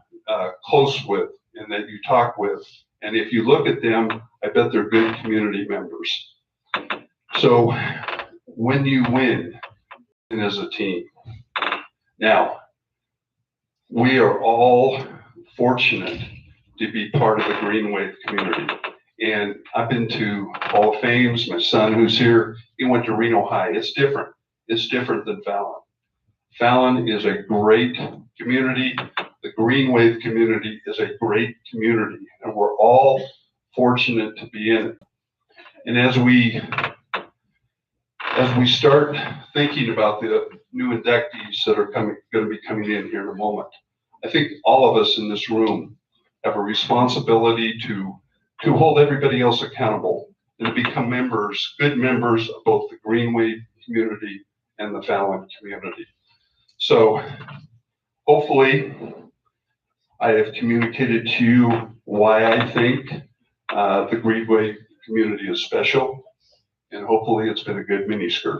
E: close with and that you talk with. And if you look at them, I bet they're good community members. So when you win as a team, now we are all fortunate to be part of the Greenwave community. And I've been to Hall of Fames. My son who's here, he went to Reno High. It's different. It's different than Fallon. Fallon is a great community. The Greenwave community is a great community, and we're all fortunate to be in it. And as we start thinking about the new inductees that are going to be coming in here in a moment, I think all of us in this room have a responsibility to hold everybody else accountable and to become good members of both the Greenwave community and the Fallon community. So hopefully I have communicated to you why I think the Greenwave community is special, and hopefully it's been a good miniskirt.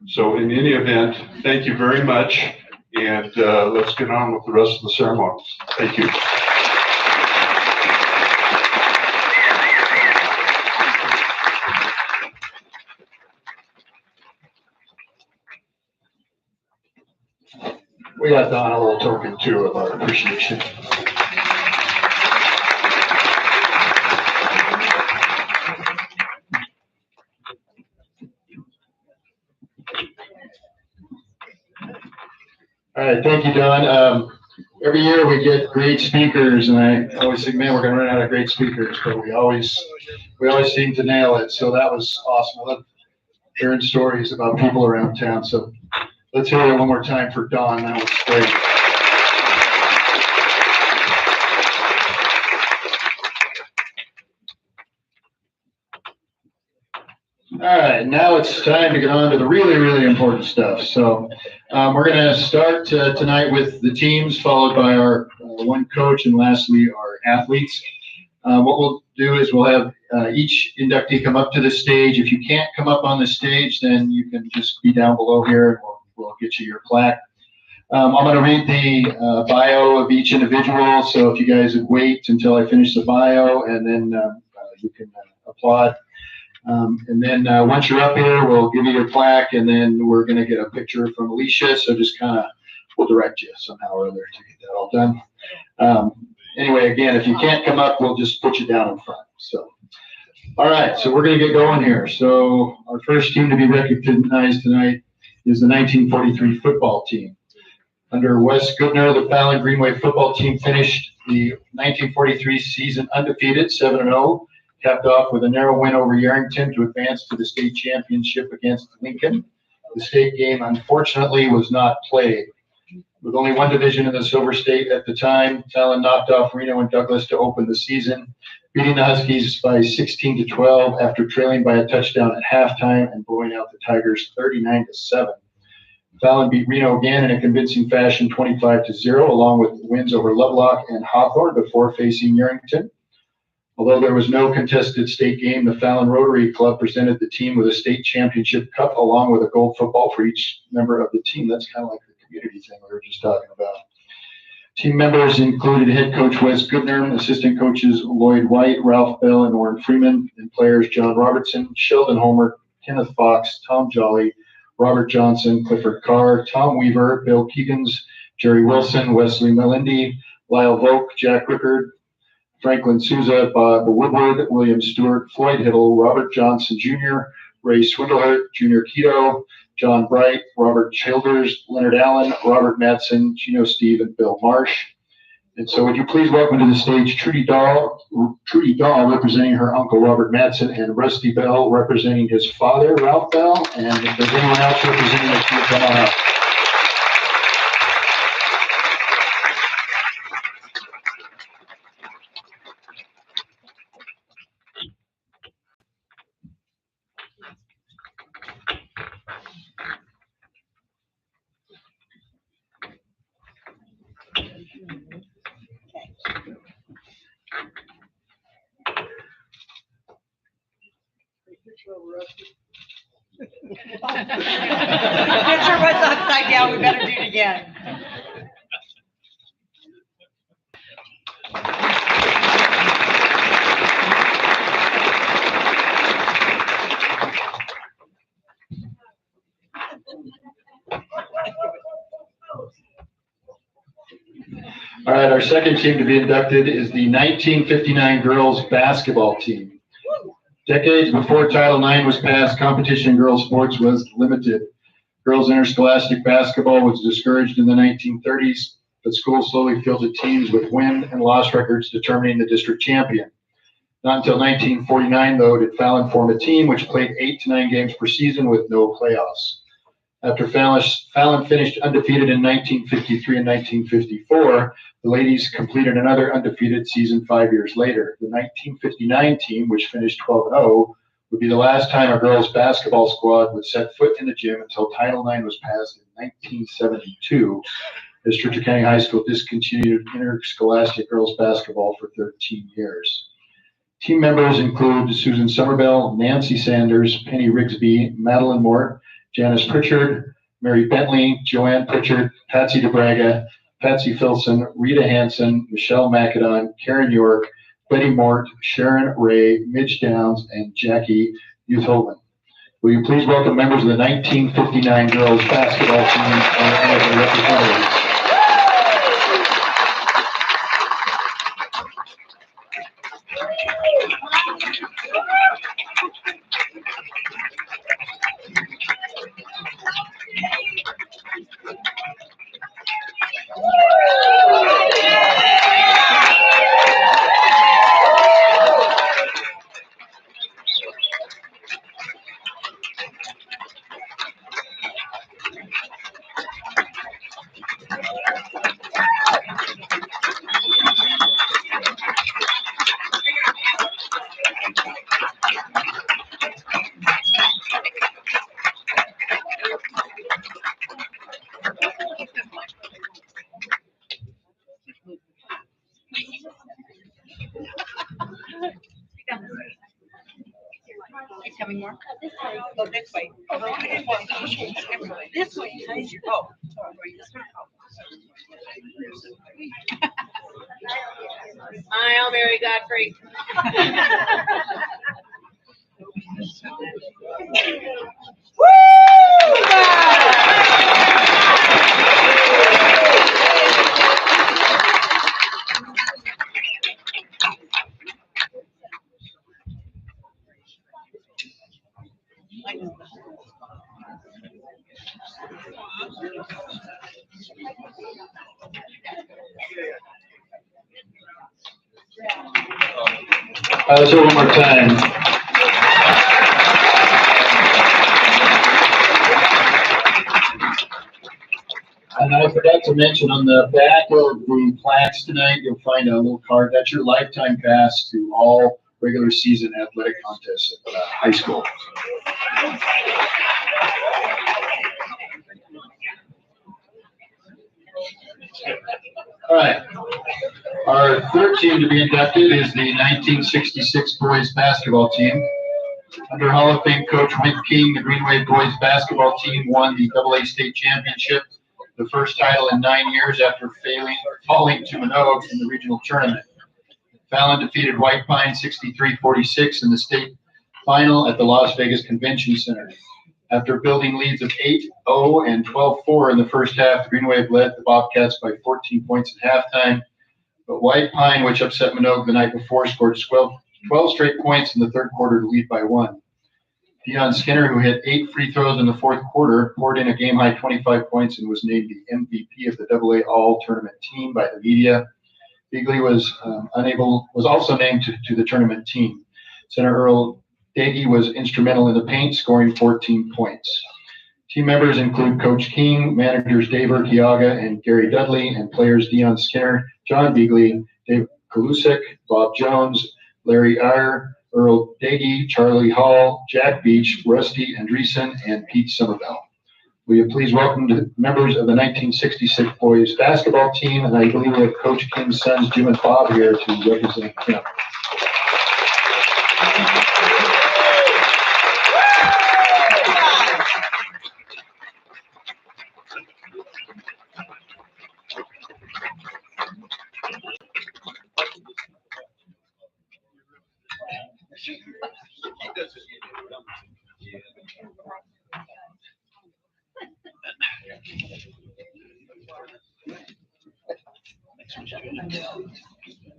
E: So in any event, thank you very much, and let's get on with the rest of the ceremonies. Thank you. We got Don a little token too of our appreciation. All right, thank you, Don. Every year we get great speakers, and I always think, man, we're going to run out of great speakers, but we always seem to nail it. So that was awesome. I love hearing stories about people around town. So let's hear it one more time for Don. That was great.
A: All right, now it's time to get on to the really, really important stuff. So we're going to start tonight with the teams, followed by our one coach, and lastly our athletes. What we'll do is we'll have each inductee come up to the stage. If you can't come up on the stage, then you can just be down below here, and we'll get you your plaque. I'm going to read the bio of each individual, so if you guys would wait until I finish the bio, and then you can applaud. And then once you're up here, we'll give you your plaque, and then we're going to get a picture from Alicia, so just kind of, we'll direct you somehow or other to get that all done. Anyway, again, if you can't come up, we'll just put you down in front. So, all right, so we're going to get going here. So our first team to be recognized tonight is the 1943 football team. Under Wes Goodner, the Fallon Greenwave football team finished the 1943 season undefeated, 7-0, capped off with a narrow win over Yerington to advance to the state championship against Lincoln. The state game, unfortunately, was not played. With only one division in the Silver State at the time, Fallon knocked off Reno and Douglas to open the season, beating the Huskies by 16-12 after trailing by a touchdown at halftime and blowing out the Tigers 39-7. Fallon beat Reno again in a convincing fashion, 25-0, along with wins over Lovelock and Hawthorne before facing Yerington. Although there was no contested state game, the Fallon Rotary Club presented the team with a state championship cup along with a gold football for each member of the team. That's kind of like the community thing we were just talking about. Team members included head coach Wes Goodner, assistant coaches Lloyd White, Ralph Bell, and Warren Freeman, and players John Robertson, Sheldon Homer, Kenneth Fox, Tom Jolly, Robert Johnson, Clifford Carr, Tom Weaver, Bill Keegans, Jerry Wilson, Wesley Melindy, Lyle Volk, Jack Rickard, Franklin Souza, Bob Woodward, William Stewart, Floyd Hiddle, Robert Johnson Jr., Ray Swindlehurt, Junior Keto, John Bright, Robert Childers, Leonard Allen, Robert Madsen, Gino Steve, and Bill Marsh. And so would you please welcome to the stage Trudy Dahl representing her uncle Robert Madsen, and Rusty Bell representing his father, Ralph Bell. And if there's anyone else representing the team, come on up.
B: Picture was upside down, we better do it again.
A: All right, our second team to be inducted is the 1959 girls basketball team. Decades before Title IX was passed, competition in girls sports was limited. Girls interscholastic basketball was discouraged in the 1930s, but schools slowly fielded teams with win and loss records determining the district champion. Not until 1949, though, did Fallon form a team which played 8 to 9 games per season with no playoffs. After Fallon finished undefeated in 1953 and 1954, the ladies completed another undefeated season 5 years later. The 1959 team, which finished 12-0, would be the last time a girls' basketball squad would set foot in the gym until Title IX was passed in 1972, as Churchill County High School discontinued interscholastic girls' basketball for 13 years. Team members include Susan Somerville, Nancy Sanders, Penny Rigsby, Madeline Mort, Janice Pritchard, Mary Bentley, Joanne Pritchard, Patsy DeBraga, Patsy Filson, Rita Hansen, Michelle Macedon, Karen York, Betty Mort, Sharon Ray, Midge Downs, and Jackie Youth-Holman. Will you please welcome members of the 1959 girls basketball team as their representatives?
B: coming more? Oh, this way. Oh, we didn't want to change. This way. Oh, sorry, this way.
F: Smile, Mary Godfrey.
A: Let's do it one more time. And I forgot to mention on the back of the plaques tonight, you'll find a little card. That's your lifetime pass to all regular season athletic contests at high school. All right. Our third team to be inducted is the 1966 boys basketball team. Under Hall of Fame coach Wink King, the Greenwave boys basketball team won the AA state championship, the first title in 9 years after falling to Minogue in the regional tournament. Fallon defeated White Pine 63-46 in the state final at the Las Vegas Convention Center. After building leads of 8-0 and 12-4 in the first half, the Greenwave led the Bobcats by 14 points at halftime. But White Pine, which upset Minogue the night before, scored 12 straight points in the third quarter to lead by 1. Deion Skinner, who hit 8 free throws in the fourth quarter, poured in a game-high 25 points and was named the MVP of the AA All-Tournament team by the media. Beagley was also named to the tournament team. Center Earl Daggy was instrumental in the paint, scoring 14 points. Team members include Coach King, managers Dave Urquiaga and Gary Dudley, and players Deion Skinner, John Beagley, Dave Kalusik, Bob Jones, Larry Iyer, Earl Daggy, Charlie Hall, Jack Beach, Rusty Andreessen, and Pete Somerville. Will you please welcome the members of the 1966 boys basketball team, and I believe we have Coach King's sons, Jim and Bob, here to represent him.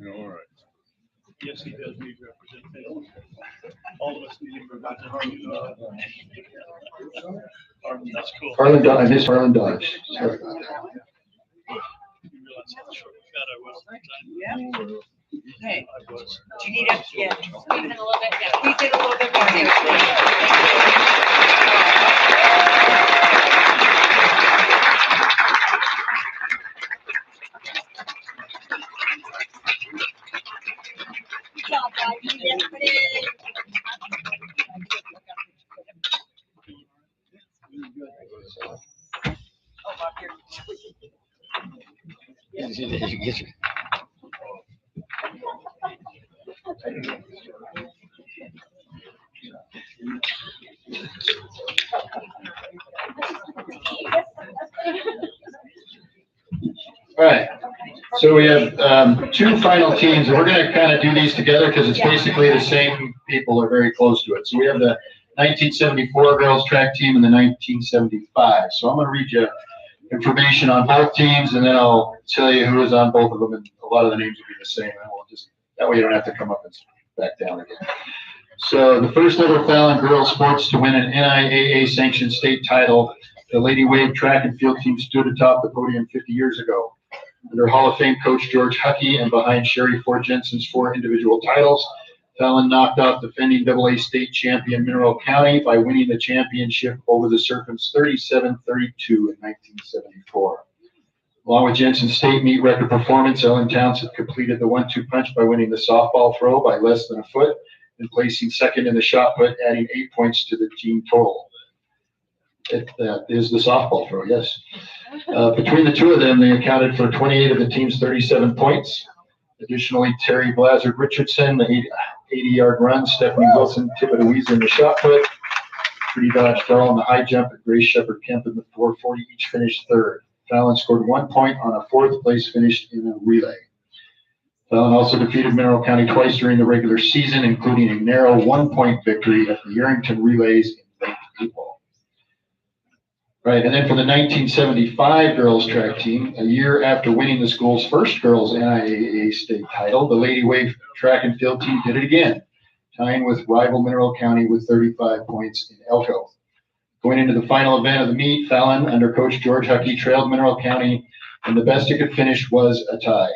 G: All right. Yes, he does need representation. All of us need to represent Harlan. That's cool.
A: Harlan Dodge, I missed Harlan Dodge. Sorry about that.
G: You realize how short I was.
B: Yeah. Hey,
G: I was.
B: do you need a, yeah,
F: Squeeze in a little bit, yeah.
B: squeeze it a little bit more here. Good job, Bob. You did it. Oh, Bob, here.
A: All right. So we have two final teams, and we're going to kind of do these together because it's basically the same people are very close to it. So we have the 1974 girls track team and the 1975. So I'm going to read you information on both teams, and then I'll tell you who was on both of them, and a lot of the names will be the same. And we'll just, that way you don't have to come up and back down again. So the first ever Fallon girls sports to win an NIAA sanctioned state title, the Lady Wave track and field team stood atop the podium 50 years ago. Under Hall of Fame coach George Huckey and behind Sherry Ford Jensen's 4 individual titles, Fallon knocked off defending AA state champion Mineral County by winning the championship over the Serpents 37-32 in 1974. Along with Jensen's state meet record performance, Ellen Townsend completed the 1-2 punch by winning the softball throw by less than a foot and placing second in the shot put, adding 8 points to the team total. It is the softball throw, yes. Between the two of them, they accounted for 28 of the team's 37 points. Additionally, Terry Blazard Richardson, the 80-yard run, Stephanie Wilson, Thibodeau in the shot put, Trudy Dodge Dahl in the high jump, and Grace Shepard Kemp in the 440 each finished third. Fallon scored 1 point on a fourth place finish in a relay. Fallon also defeated Mineral County twice during the regular season, including a narrow 1-point victory at the Yerington Relays in late April. Right, and then for the 1975 girls track team, a year after winning the school's first girls NIAA state title, the Lady Wave track and field team did it again, tying with rival Mineral County with 35 points in Elko. Going into the final event of the meet, Fallon, under Coach George Huckey, trailed Mineral County, and the best it could finish was a tie.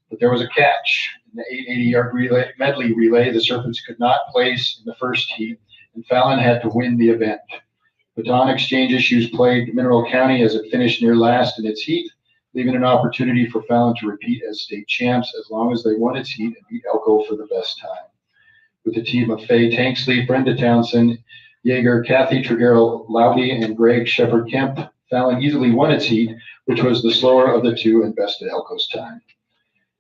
A: But there was a catch. In the 880-yard medley relay, the Serpents could not place in the first heat, and Fallon had to win the event. Baton exchange issues plagued Mineral County as it finished near last in its heat, leaving an opportunity for Fallon to repeat as state champs as long as they won its heat and beat Elko for the best time. With a team of Faye Tanksley, Brenda Townsend, Yeager, Kathy Triguero Laudy, and Greg Shepard Kemp, Fallon easily won its heat, which was the slower of the two and best at Elko's time.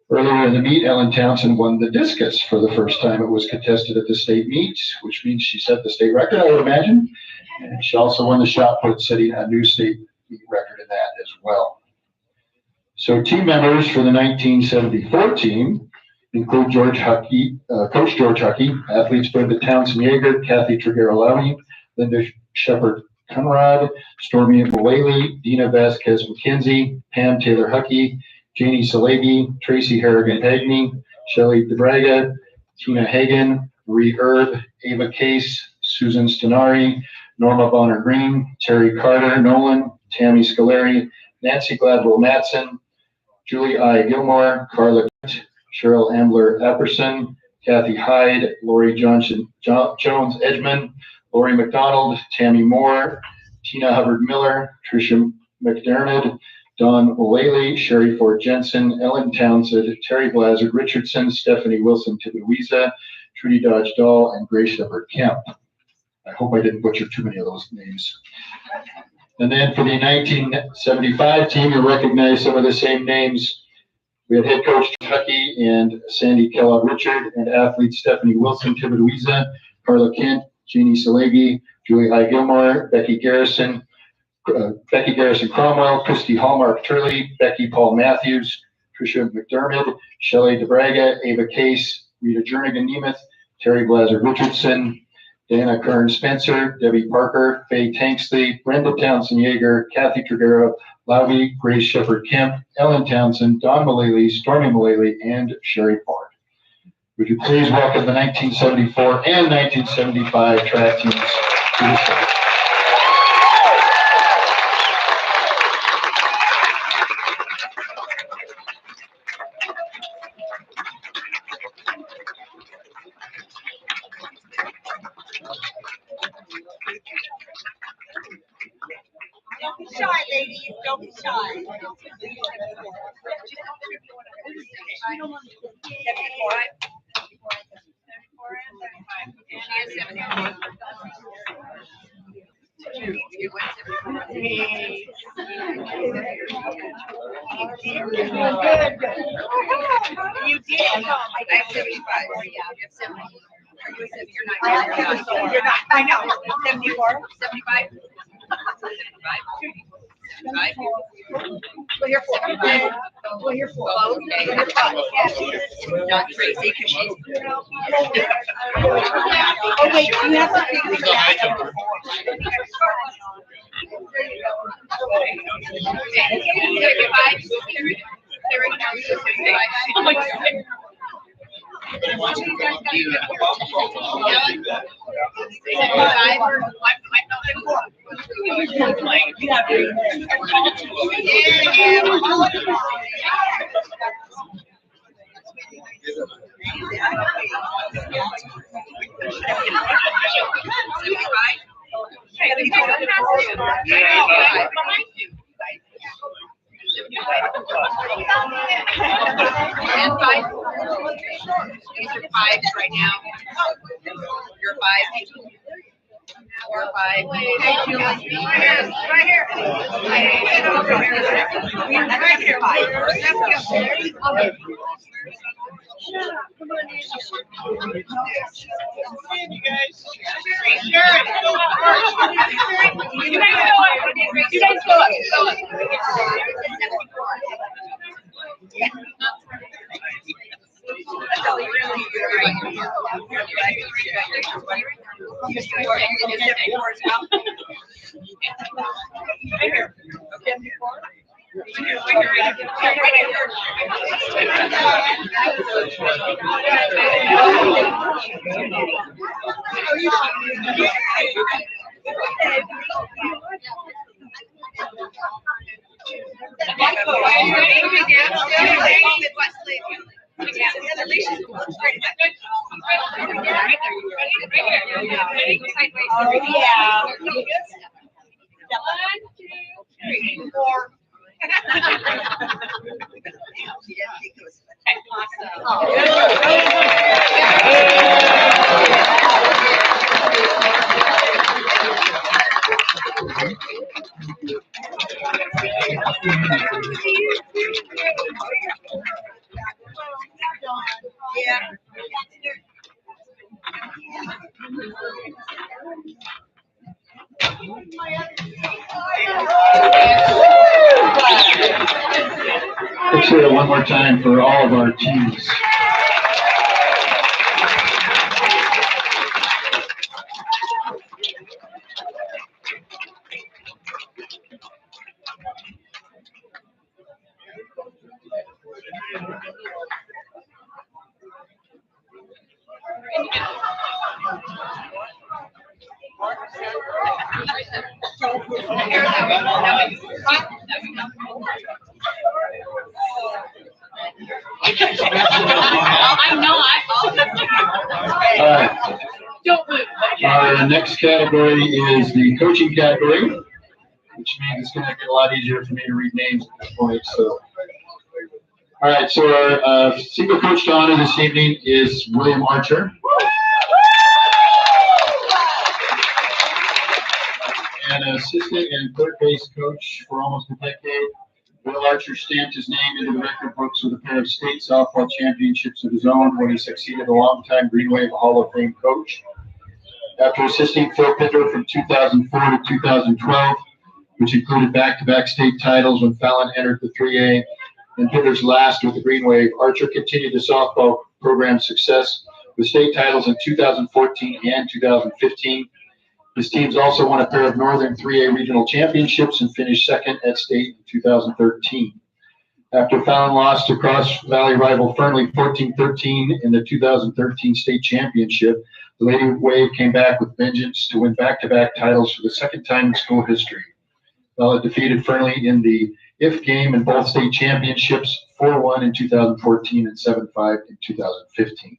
A: Earlier in the meet, Ellen Townsend won the discus for the first time it was contested at the state meet, which means she set the state record, I would imagine. And she also won the shot put, setting a new state meet record in that as well. So team members for the 1974 team include George Huckey, Coach George Huckey, athletes Brenda Townsend Yeager, Kathy Triguero Laudy, Linda Shepard Conrad, Stormy Mullally, Dina Vasquez McKenzie, Pam Taylor Huckey, Janie Salegi, Tracy Harrigan Hagney, Shelley DeBraga, Tina Hagan, Marie Erb, Ava Case, Susan Stenari, Norma Bonner Green, Terry Carter Nolan, Tammy Scolari, Nancy Gladwell Matson, Julie I. Gilmore, Carla Kent, Cheryl Ambler Apperson, Kathy Hyde, Lori Jones Edgman, Lori McDonald, Tammy Moore, Tina Hubbard Miller, Tricia McDermott, Dawn O'Leary, Sherry Ford Jensen, Ellen Townsend, Terry Blazard Richardson, Stephanie Wilson Tibuiza, Trudy Dodge Dahl, and Grace Shepard Kemp. I hope I didn't butcher too many of those names. And then for the 1975 team, you'll recognize some of the same names. We had head coach Huckey and Sandy Kellogg Richard, and athletes Stephanie Wilson Tibuiza, Carla Kent, Jeannie Salegi, Julie I. Gilmore, Becky Garrison Cromwell, Christy Hallmark Turley, Becky Paul Matthews, Tricia McDermott, Shelley DeBraga, Ava Case, Rita Jernigan Nemeth, Terry Blazard Richardson, Dana Kern Spencer, Debbie Parker, Faye Tanksley, Brenda Townsend Yeager, Kathy Triguero Laudy, Grace Shepard Kemp, Ellen Townsend, Dawn Mullally, Stormy Mullally, and Sherry Ford. Would you please welcome the 1974 and 1975 track teams to the stage.
B: Don't be shy, ladies. Don't be shy. 74. You did. I have 75. Yeah, you have 70. You're not. I know. 74. 75. 75. Well, you're 45. Well, you're 4. Oh, okay. You're 5. Yeah, not Tracy, because she's. Oh, wait, you have to figure it out. And 5. These are 5s right now. You're 5. You're 5. Hey, Julie. Right here. Right here. Right here. 5.
F: You guys go up. You guys go up. Go up.
B: That's all you really do, right?
F: Right here.
B: Yeah.
A: Let's hear it one more time for all of our teams.
F: I'm not.
A: All right.
F: Don't move.
A: Our next category is the coaching category, which means it's going to get a lot easier for me to read names at this point. So, all right. So our single coach to honor this evening is William Archer. And assistant and third base coach for almost a decade, Will Archer stamped his name into the record books with a pair of state softball championships of his own when he succeeded a longtime Greenwave Hall of Fame coach. After assisting Phil Pitter from 2004 to 2012, which included back-to-back state titles when Fallon entered the 3A, and Pitter's last with the Greenwave, Archer continued the softball program's success with state titles in 2014 and 2015. His teams also won a pair of Northern 3A regional championships and finished second at state in 2013. After Fallon lost to Cross Valley rival Fernley 14-13 in the 2013 state championship, the Lady Wave came back with vengeance to win back-to-back titles for the second time in school history. Well, it defeated Fernley in the IF game in both state championships, 4-1 in 2014 and 7-5 in 2015.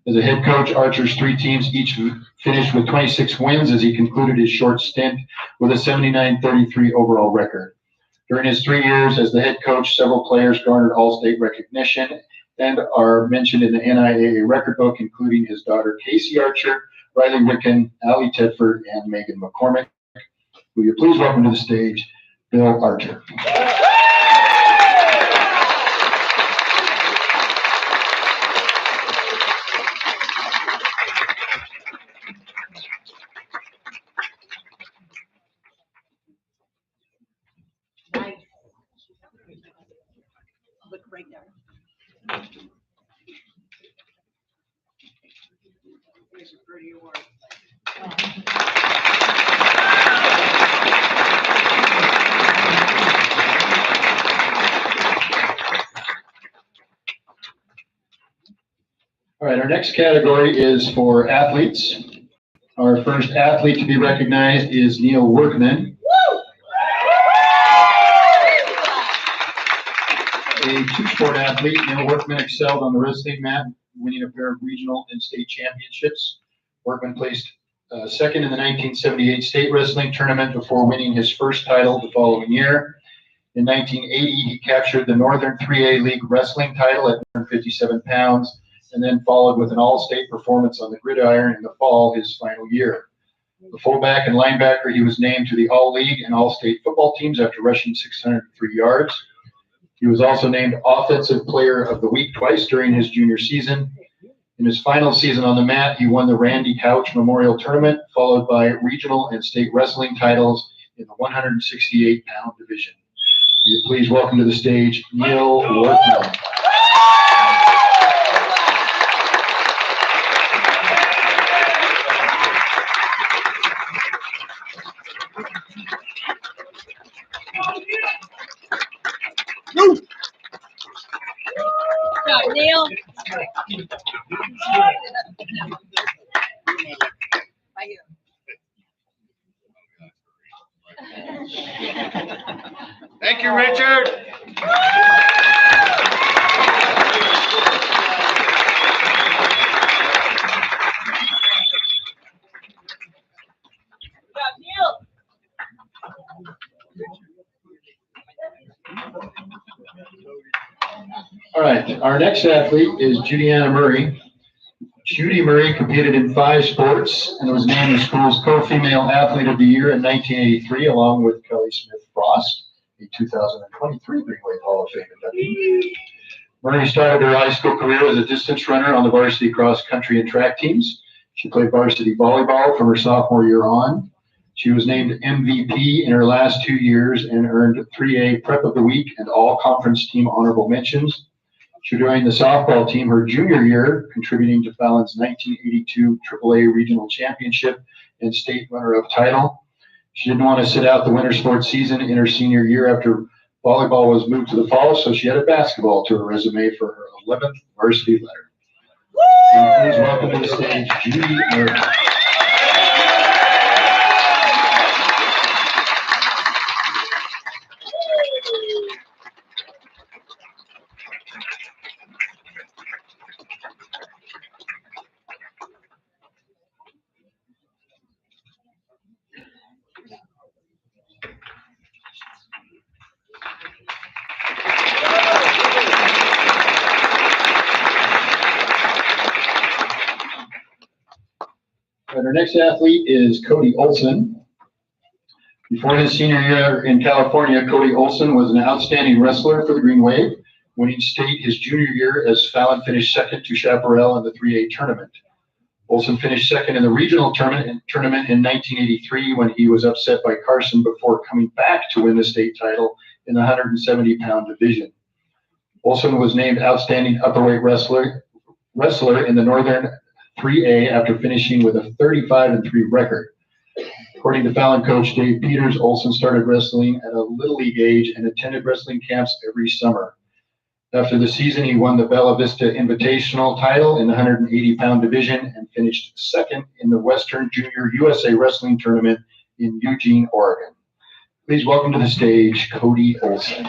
A: As a head coach, Archer's three teams each finished with 26 wins as he concluded his short stint with a 79-33 overall record. During his 3 years as the head coach, several players garnered all-state recognition and are mentioned in the NIAA record book, including his daughter Casey Archer, Riley Ricken, Allie Tedford, and Megan McCormick. Will you please welcome to the stage Bill Archer.
B: Look right there. There's a pretty award.
A: All right, our next category is for athletes. Our first athlete to be recognized is Neil Workman. A two-sport athlete, Neil Workman excelled on the wrestling mat, winning a pair of regional and state championships. Workman placed second in the 1978 state wrestling tournament before winning his first title the following year. In 1980, he captured the Northern 3A League wrestling title at 157 pounds, and then followed with an all-state performance on the gridiron in the fall, his final year. The fullback and linebacker, he was named to the All-League and All-State football teams after rushing 603 yards. He was also named Offensive Player of the Week twice during his junior season. In his final season on the mat, he won the Randy Couch Memorial Tournament, followed by regional and state wrestling titles in the 168-pound division. Will you please welcome to the stage Neil Workman.
F: Neil.
C: Thank you, Richard.
A: All right, our next athlete is Judiana Murray. Judy Murray competed in 5 sports and was named the school's co-female athlete of the year in 1983, along with Kelly Smith Frost, a 2023 Greenwave Hall of Fame inductee. Murray started her high school career as a distance runner on the varsity cross country and track teams. She played varsity volleyball from her sophomore year on. She was named MVP in her last 2 years and earned 3A Prep of the Week and All Conference Team honorable mentions. She joined the softball team her junior year, contributing to Fallon's 1982 AAA Regional Championship and state runner-up title. She didn't want to sit out the winter sports season in her senior year after volleyball was moved to the fall, so she added basketball to her resume for her 11th varsity letter. Please welcome to the stage Judy Murray. And our next athlete is Cody Olson. Before his senior year in California, Cody Olson was an outstanding wrestler for the Greenwave, winning state his junior year as Fallon finished second to Chaparral in the 3A tournament. Olson finished second in the regional tournament in 1983 when he was upset by Carson before coming back to win the state title in the 170-pound division. Olson was named outstanding upperweight wrestler in the Northern 3A after finishing with a 35-3 record. According to Fallon coach Dave Peters, Olson started wrestling at a little league age and attended wrestling camps every summer. After the season, he won the Bella Vista Invitational title in the 180-pound division and finished second in the Western Junior USA Wrestling Tournament in Eugene, Oregon. Please welcome to the stage Cody Olson.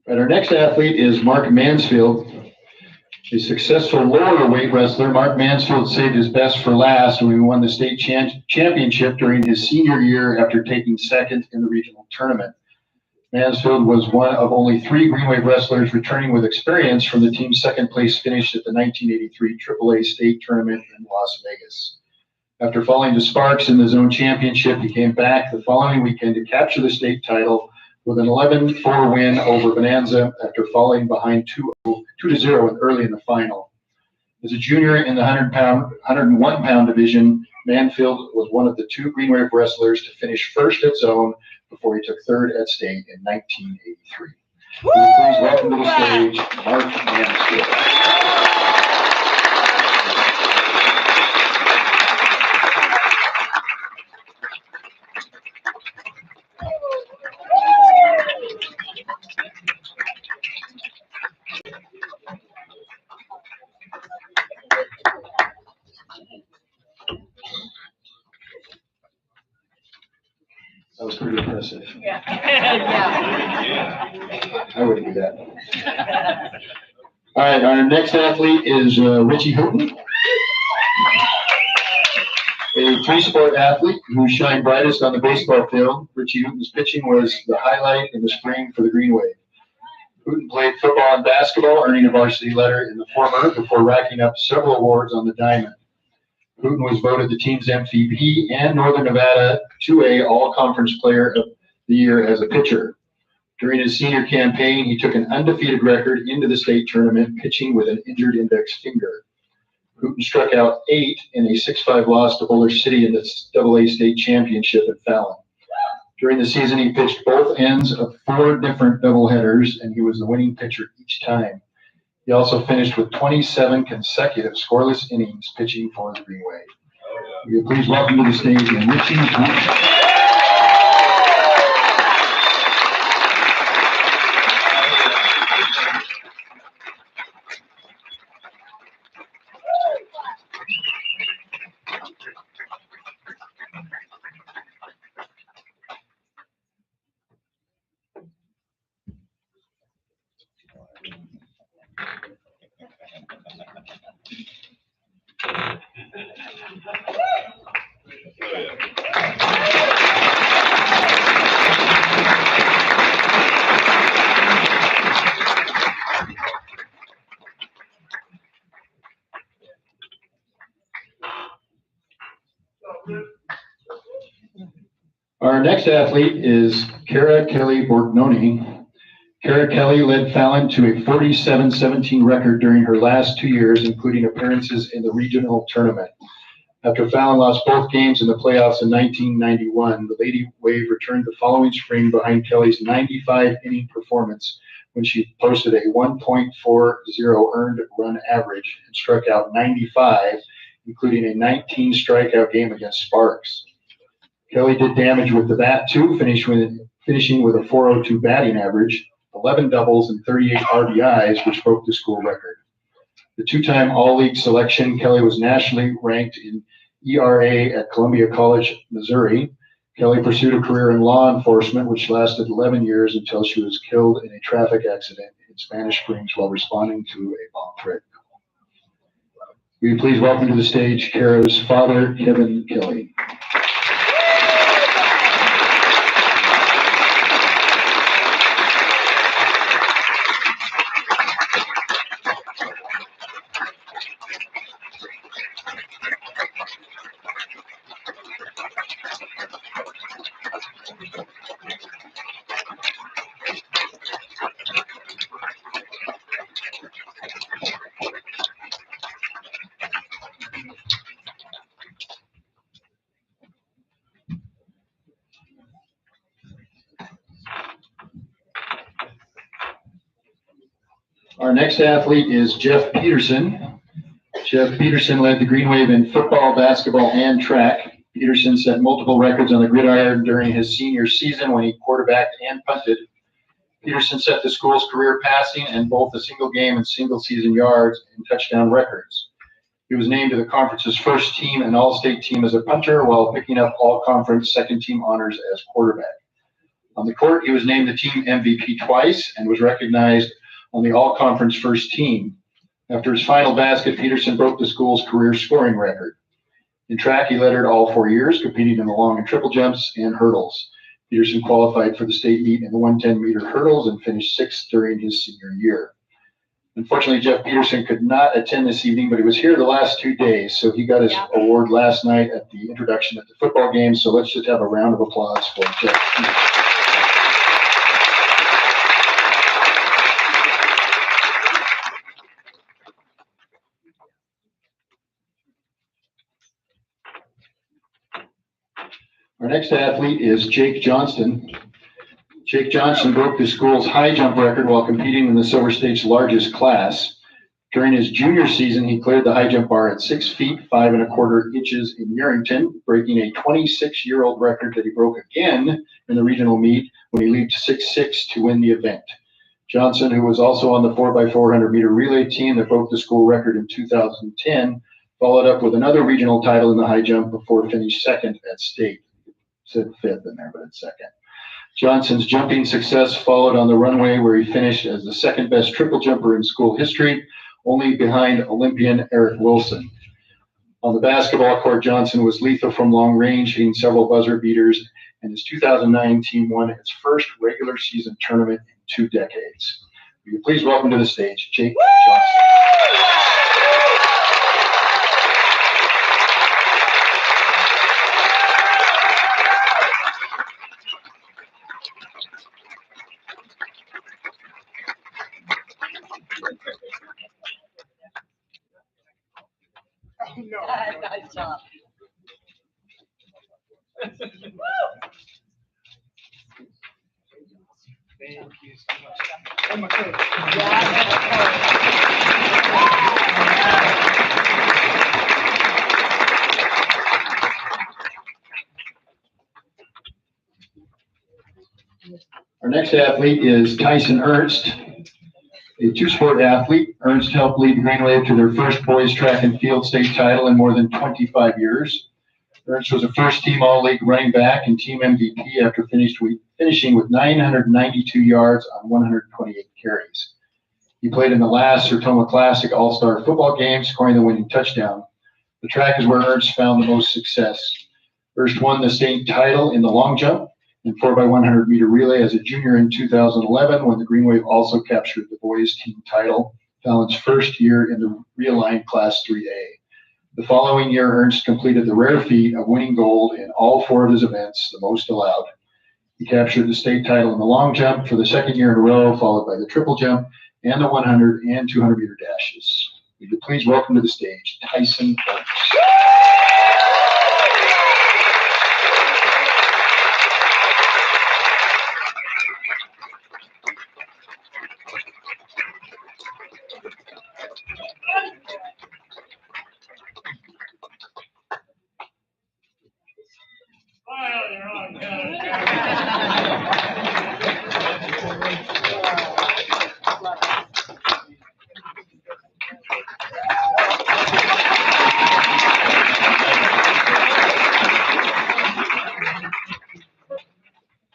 A: And our next athlete is Mark Mansfield, a successful lower weight wrestler. Mark Mansfield saved his best for last when he won the state championship during his senior year after taking second in the regional tournament. Mansfield was one of only 3 Greenwave wrestlers returning with experience from the team's second place finish at the 1983 AAA state tournament in Las Vegas. After falling to Sparks in the zone championship, he came back the following weekend to capture the state title with an 11-4 win over Bonanza after falling behind 2-0 early in the final. As a junior in the 101-pound division, Mansfield was one of the 2 Greenwave wrestlers to finish first at zone before he took third at state in 1983. Please welcome to the stage Mark Mansfield. pretty impressive.
F: Yeah.
A: I wouldn't do that. All right, our next athlete is Richie Houghton, a three-sport athlete who shined brightest on the baseball field. Richie Houghton's pitching was the highlight in the spring for the Greenwave. Houghton played football and basketball, earning a varsity letter in the former before racking up several awards on the diamond. Houghton was voted the team's MVP and Northern Nevada 2A All-Conference Player of the Year as a pitcher. During his senior campaign, he took an undefeated record into the state tournament, pitching with an injured index finger. Houghton struck out 8 in a 6-5 loss to Boulder City in the AA state championship at Fallon. During the season, he pitched both ends of 4 different doubleheaders, and he was the winning pitcher each time. He also finished with 27 consecutive scoreless innings pitching for the Greenwave. Will you please welcome to the stage Richie Houghton. Our next athlete is Kara Kelly Borgnoni. Kara Kelly led Fallon to a 47-17 record during her last 2 years, including appearances in the regional tournament. After Fallon lost both games in the playoffs in 1991, the Lady Wave returned the following spring behind Kelly's 95-inning performance when she posted a 1.40 earned run average and struck out 95, including a 19 strikeout game against Sparks. Kelly did damage with the bat too, finishing with a 402 batting average, 11 doubles, and 38 RBIs, which broke the school record. The 2-time All-League selection, Kelly was nationally ranked in ERA at Columbia College, Missouri. Kelly pursued a career in law enforcement, which lasted 11 years until she was killed in a traffic accident in Spanish Springs while responding to a bomb threat. Will you please welcome to the stage Kara's father, Kevin Kelly. Our next athlete is Jeff Peterson. Jeff Peterson led the Greenwave in football, basketball, and track. Peterson set multiple records on the gridiron during his senior season when he quarterbacked and punted. Peterson set the school's career passing and both the single game and single season yards and touchdown records. He was named to the conference's first team and all-state team as a punter while picking up all-conference second-team honors as quarterback. On the court, he was named the team MVP twice and was recognized on the all-conference first team. After his final basket, Peterson broke the school's career scoring record. In track, he lettered all 4 years, competing in the long and triple jumps and hurdles. Peterson qualified for the state meet in the 110-meter hurdles and finished 6th during his senior year. Unfortunately, Jeff Peterson could not attend this evening, but he was here the last 2 days, so he got his award last night at the introduction at the football game. So let's just have a round of applause for Jeff Peterson. Our next athlete is Jake Johnston. Jake Johnston broke the school's high jump record while competing in the Silver State's largest class. During his junior season, he cleared the high jump bar at 6 feet, 5 1/4 inches in Yerington, breaking a 26-year-old record that he broke again in the regional meet when he leaped 6'6" to win the event. Johnson, who was also on the 4x400 meter relay team that broke the school record in 2010, followed up with another regional title in the high jump before finishing second at state. said fifth in there, but it's second. Johnson's jumping success followed on the runway, where he finished as the second best triple jumper in school history, only behind Olympian Eric Wilson. On the basketball court, Johnson was lethal from long range, hitting several buzzer beaters, and his 2009 team won its first regular season tournament in 2 decades. Will you please welcome to the stage Jake Johnson.
B: Nice job.
G: Thank you so much. Oh, my God.
A: Our next athlete is Tyson Ernst, a two-sport athlete. Ernst helped lead Greenwave to their first boys track and field state title in more than 25 years. Ernst was a first-team All-League running back and team MVP after finishing with 992 yards on 128 carries. He played in the last Sertoma Classic All-Star football game, scoring the winning touchdown. The track is where Ernst found the most success. Ernst won the state title in the long jump and 4x100 meter relay as a junior in 2011, when the Greenwave also captured the boys team title, Fallon's first year in the realigned Class 3A. The following year, Ernst completed the rare feat of winning gold in all 4 of his events, the most allowed. He captured the state title in the long jump for the second year in a row, followed by the triple jump and the 100 and 200 meter dashes. Would you please welcome to the stage Tyson Ernst.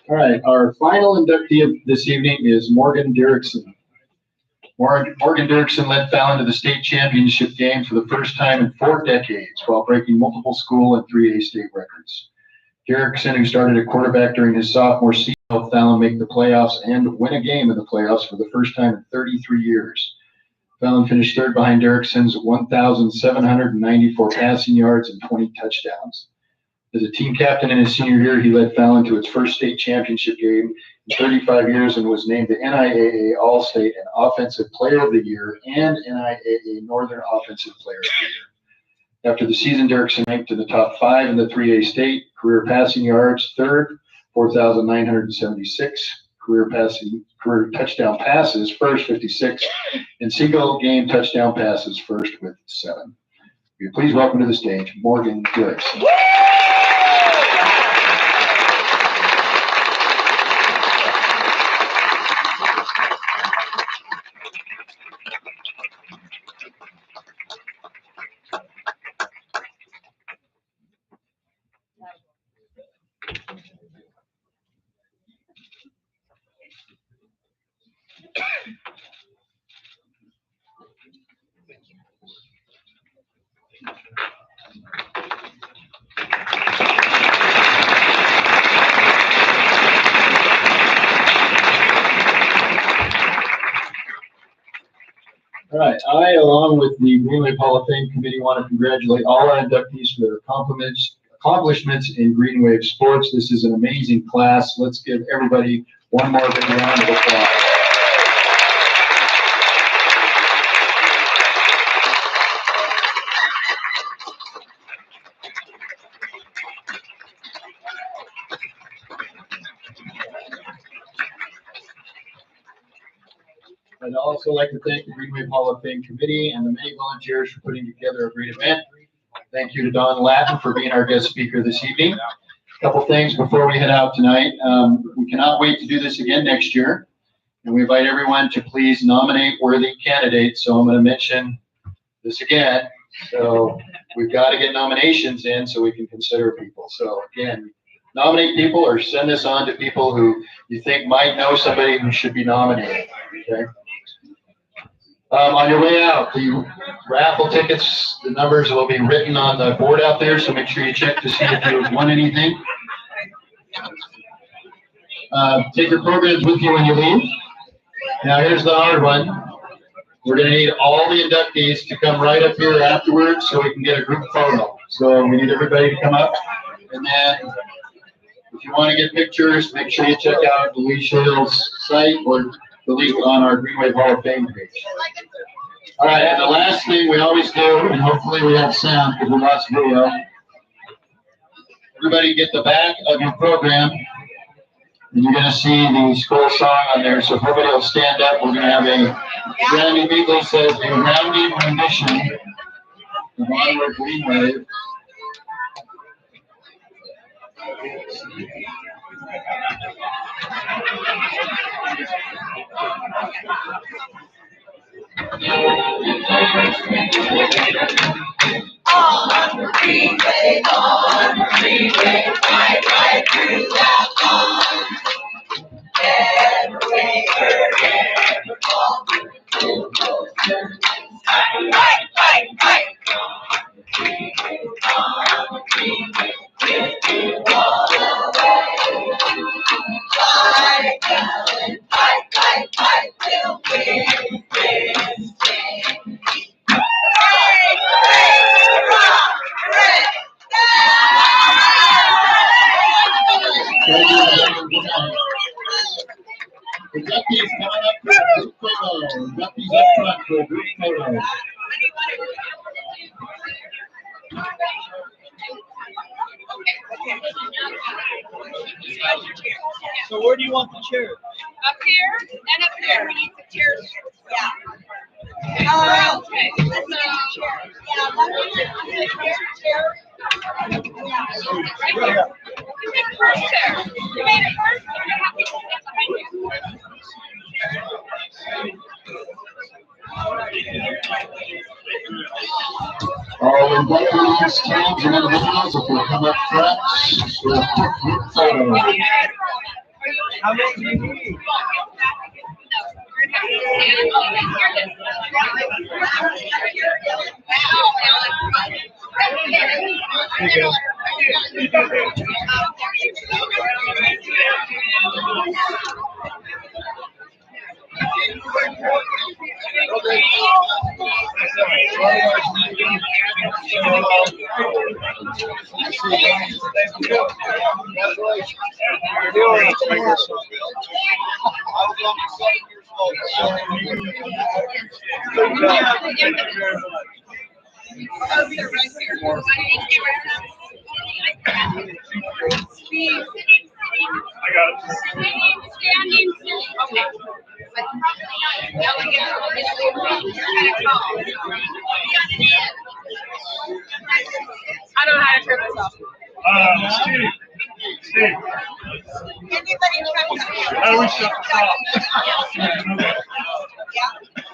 A: All right, our final inductee of this evening is Morgan Derrickson. Morgan Derrickson led Fallon to the state championship game for the first time in 4 decades while breaking multiple school and 3A state records. Derrickson, who started at quarterback during his sophomore season, helped Fallon make the playoffs and win a game in the playoffs for the first time in 33 years. Fallon finished third behind Derrickson's 1,794 passing yards and 20 touchdowns. As a team captain in his senior year, he led Fallon to its first state championship game in 35 years and was named the NIAA All-State and Offensive Player of the Year and NIAA Northern Offensive Player of the Year. After the season, Derrickson ranked in the top 5 in the 3A state, career passing yards third, 4,976, career touchdown passes first, 56, and single game touchdown passes first with 7. Will you please welcome to the stage Morgan Derrickson. All right, I, along with the Greenwave Hall of Fame Committee, want to congratulate all our inductees for their accomplishments in Greenwave sports. This is an amazing class. Let's give everybody one more big round of applause. I'd also like to thank the Greenwave Hall of Fame Committee and the many volunteers for putting together a great event. Thank you to Don Latin for being our guest speaker this evening. A couple things before we head out tonight. We cannot wait to do this again next year. And we invite everyone to please nominate worthy candidates. So I'm going to mention this again. So we've got to get nominations in so we can consider people. So again, nominate people or send this on to people who you think might know somebody who should be nominated. Okay. On your way out, the raffle tickets, the numbers will be written on the board out there, so make sure you check to see if you've won anything. Take your programs with you when you leave. Now here's the hard one. We're going to need all the inductees to come right up here afterwards so we can get a group photo. So we need everybody to come up. And then if you want to get pictures, make sure you check out the Lee Shale's site or the link on our Greenwave Hall of Fame page. All right, and the last thing we always do, and hopefully we have sound because we lost video. Everybody get the back of your program. And you're going to see the school song on there. So if everybody will stand up, we're going to have a Randy Beagley says a rounding rendition of our Greenwave.
B: On Greenwave, right through that pond.
A: The Duckies coming up for a group photo. Duckies up front for a group photo.
C: So where do you want the chair?
F: Up here and up there. We need some chairs.
B: Yeah.
F: Okay.
B: Yeah,
F: You made it first there. You made it first. You're gonna have people stand behind
A: All inductees, teams, and individuals, if you'll come up front for a quick group photo.
C: How many do you need?
G: I got it.
F: Standing. Okay. I don't know how to turn this off.
G: Steve, how do we shut this off?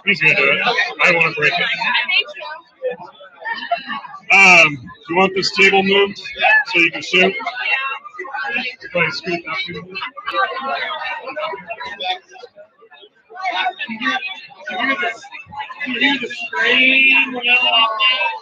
G: He's gonna do it. I don't want to break it.
F: I think so.
G: You want this table moved so you can shoot? Everybody scoot up. Can you hear the scream when I like that?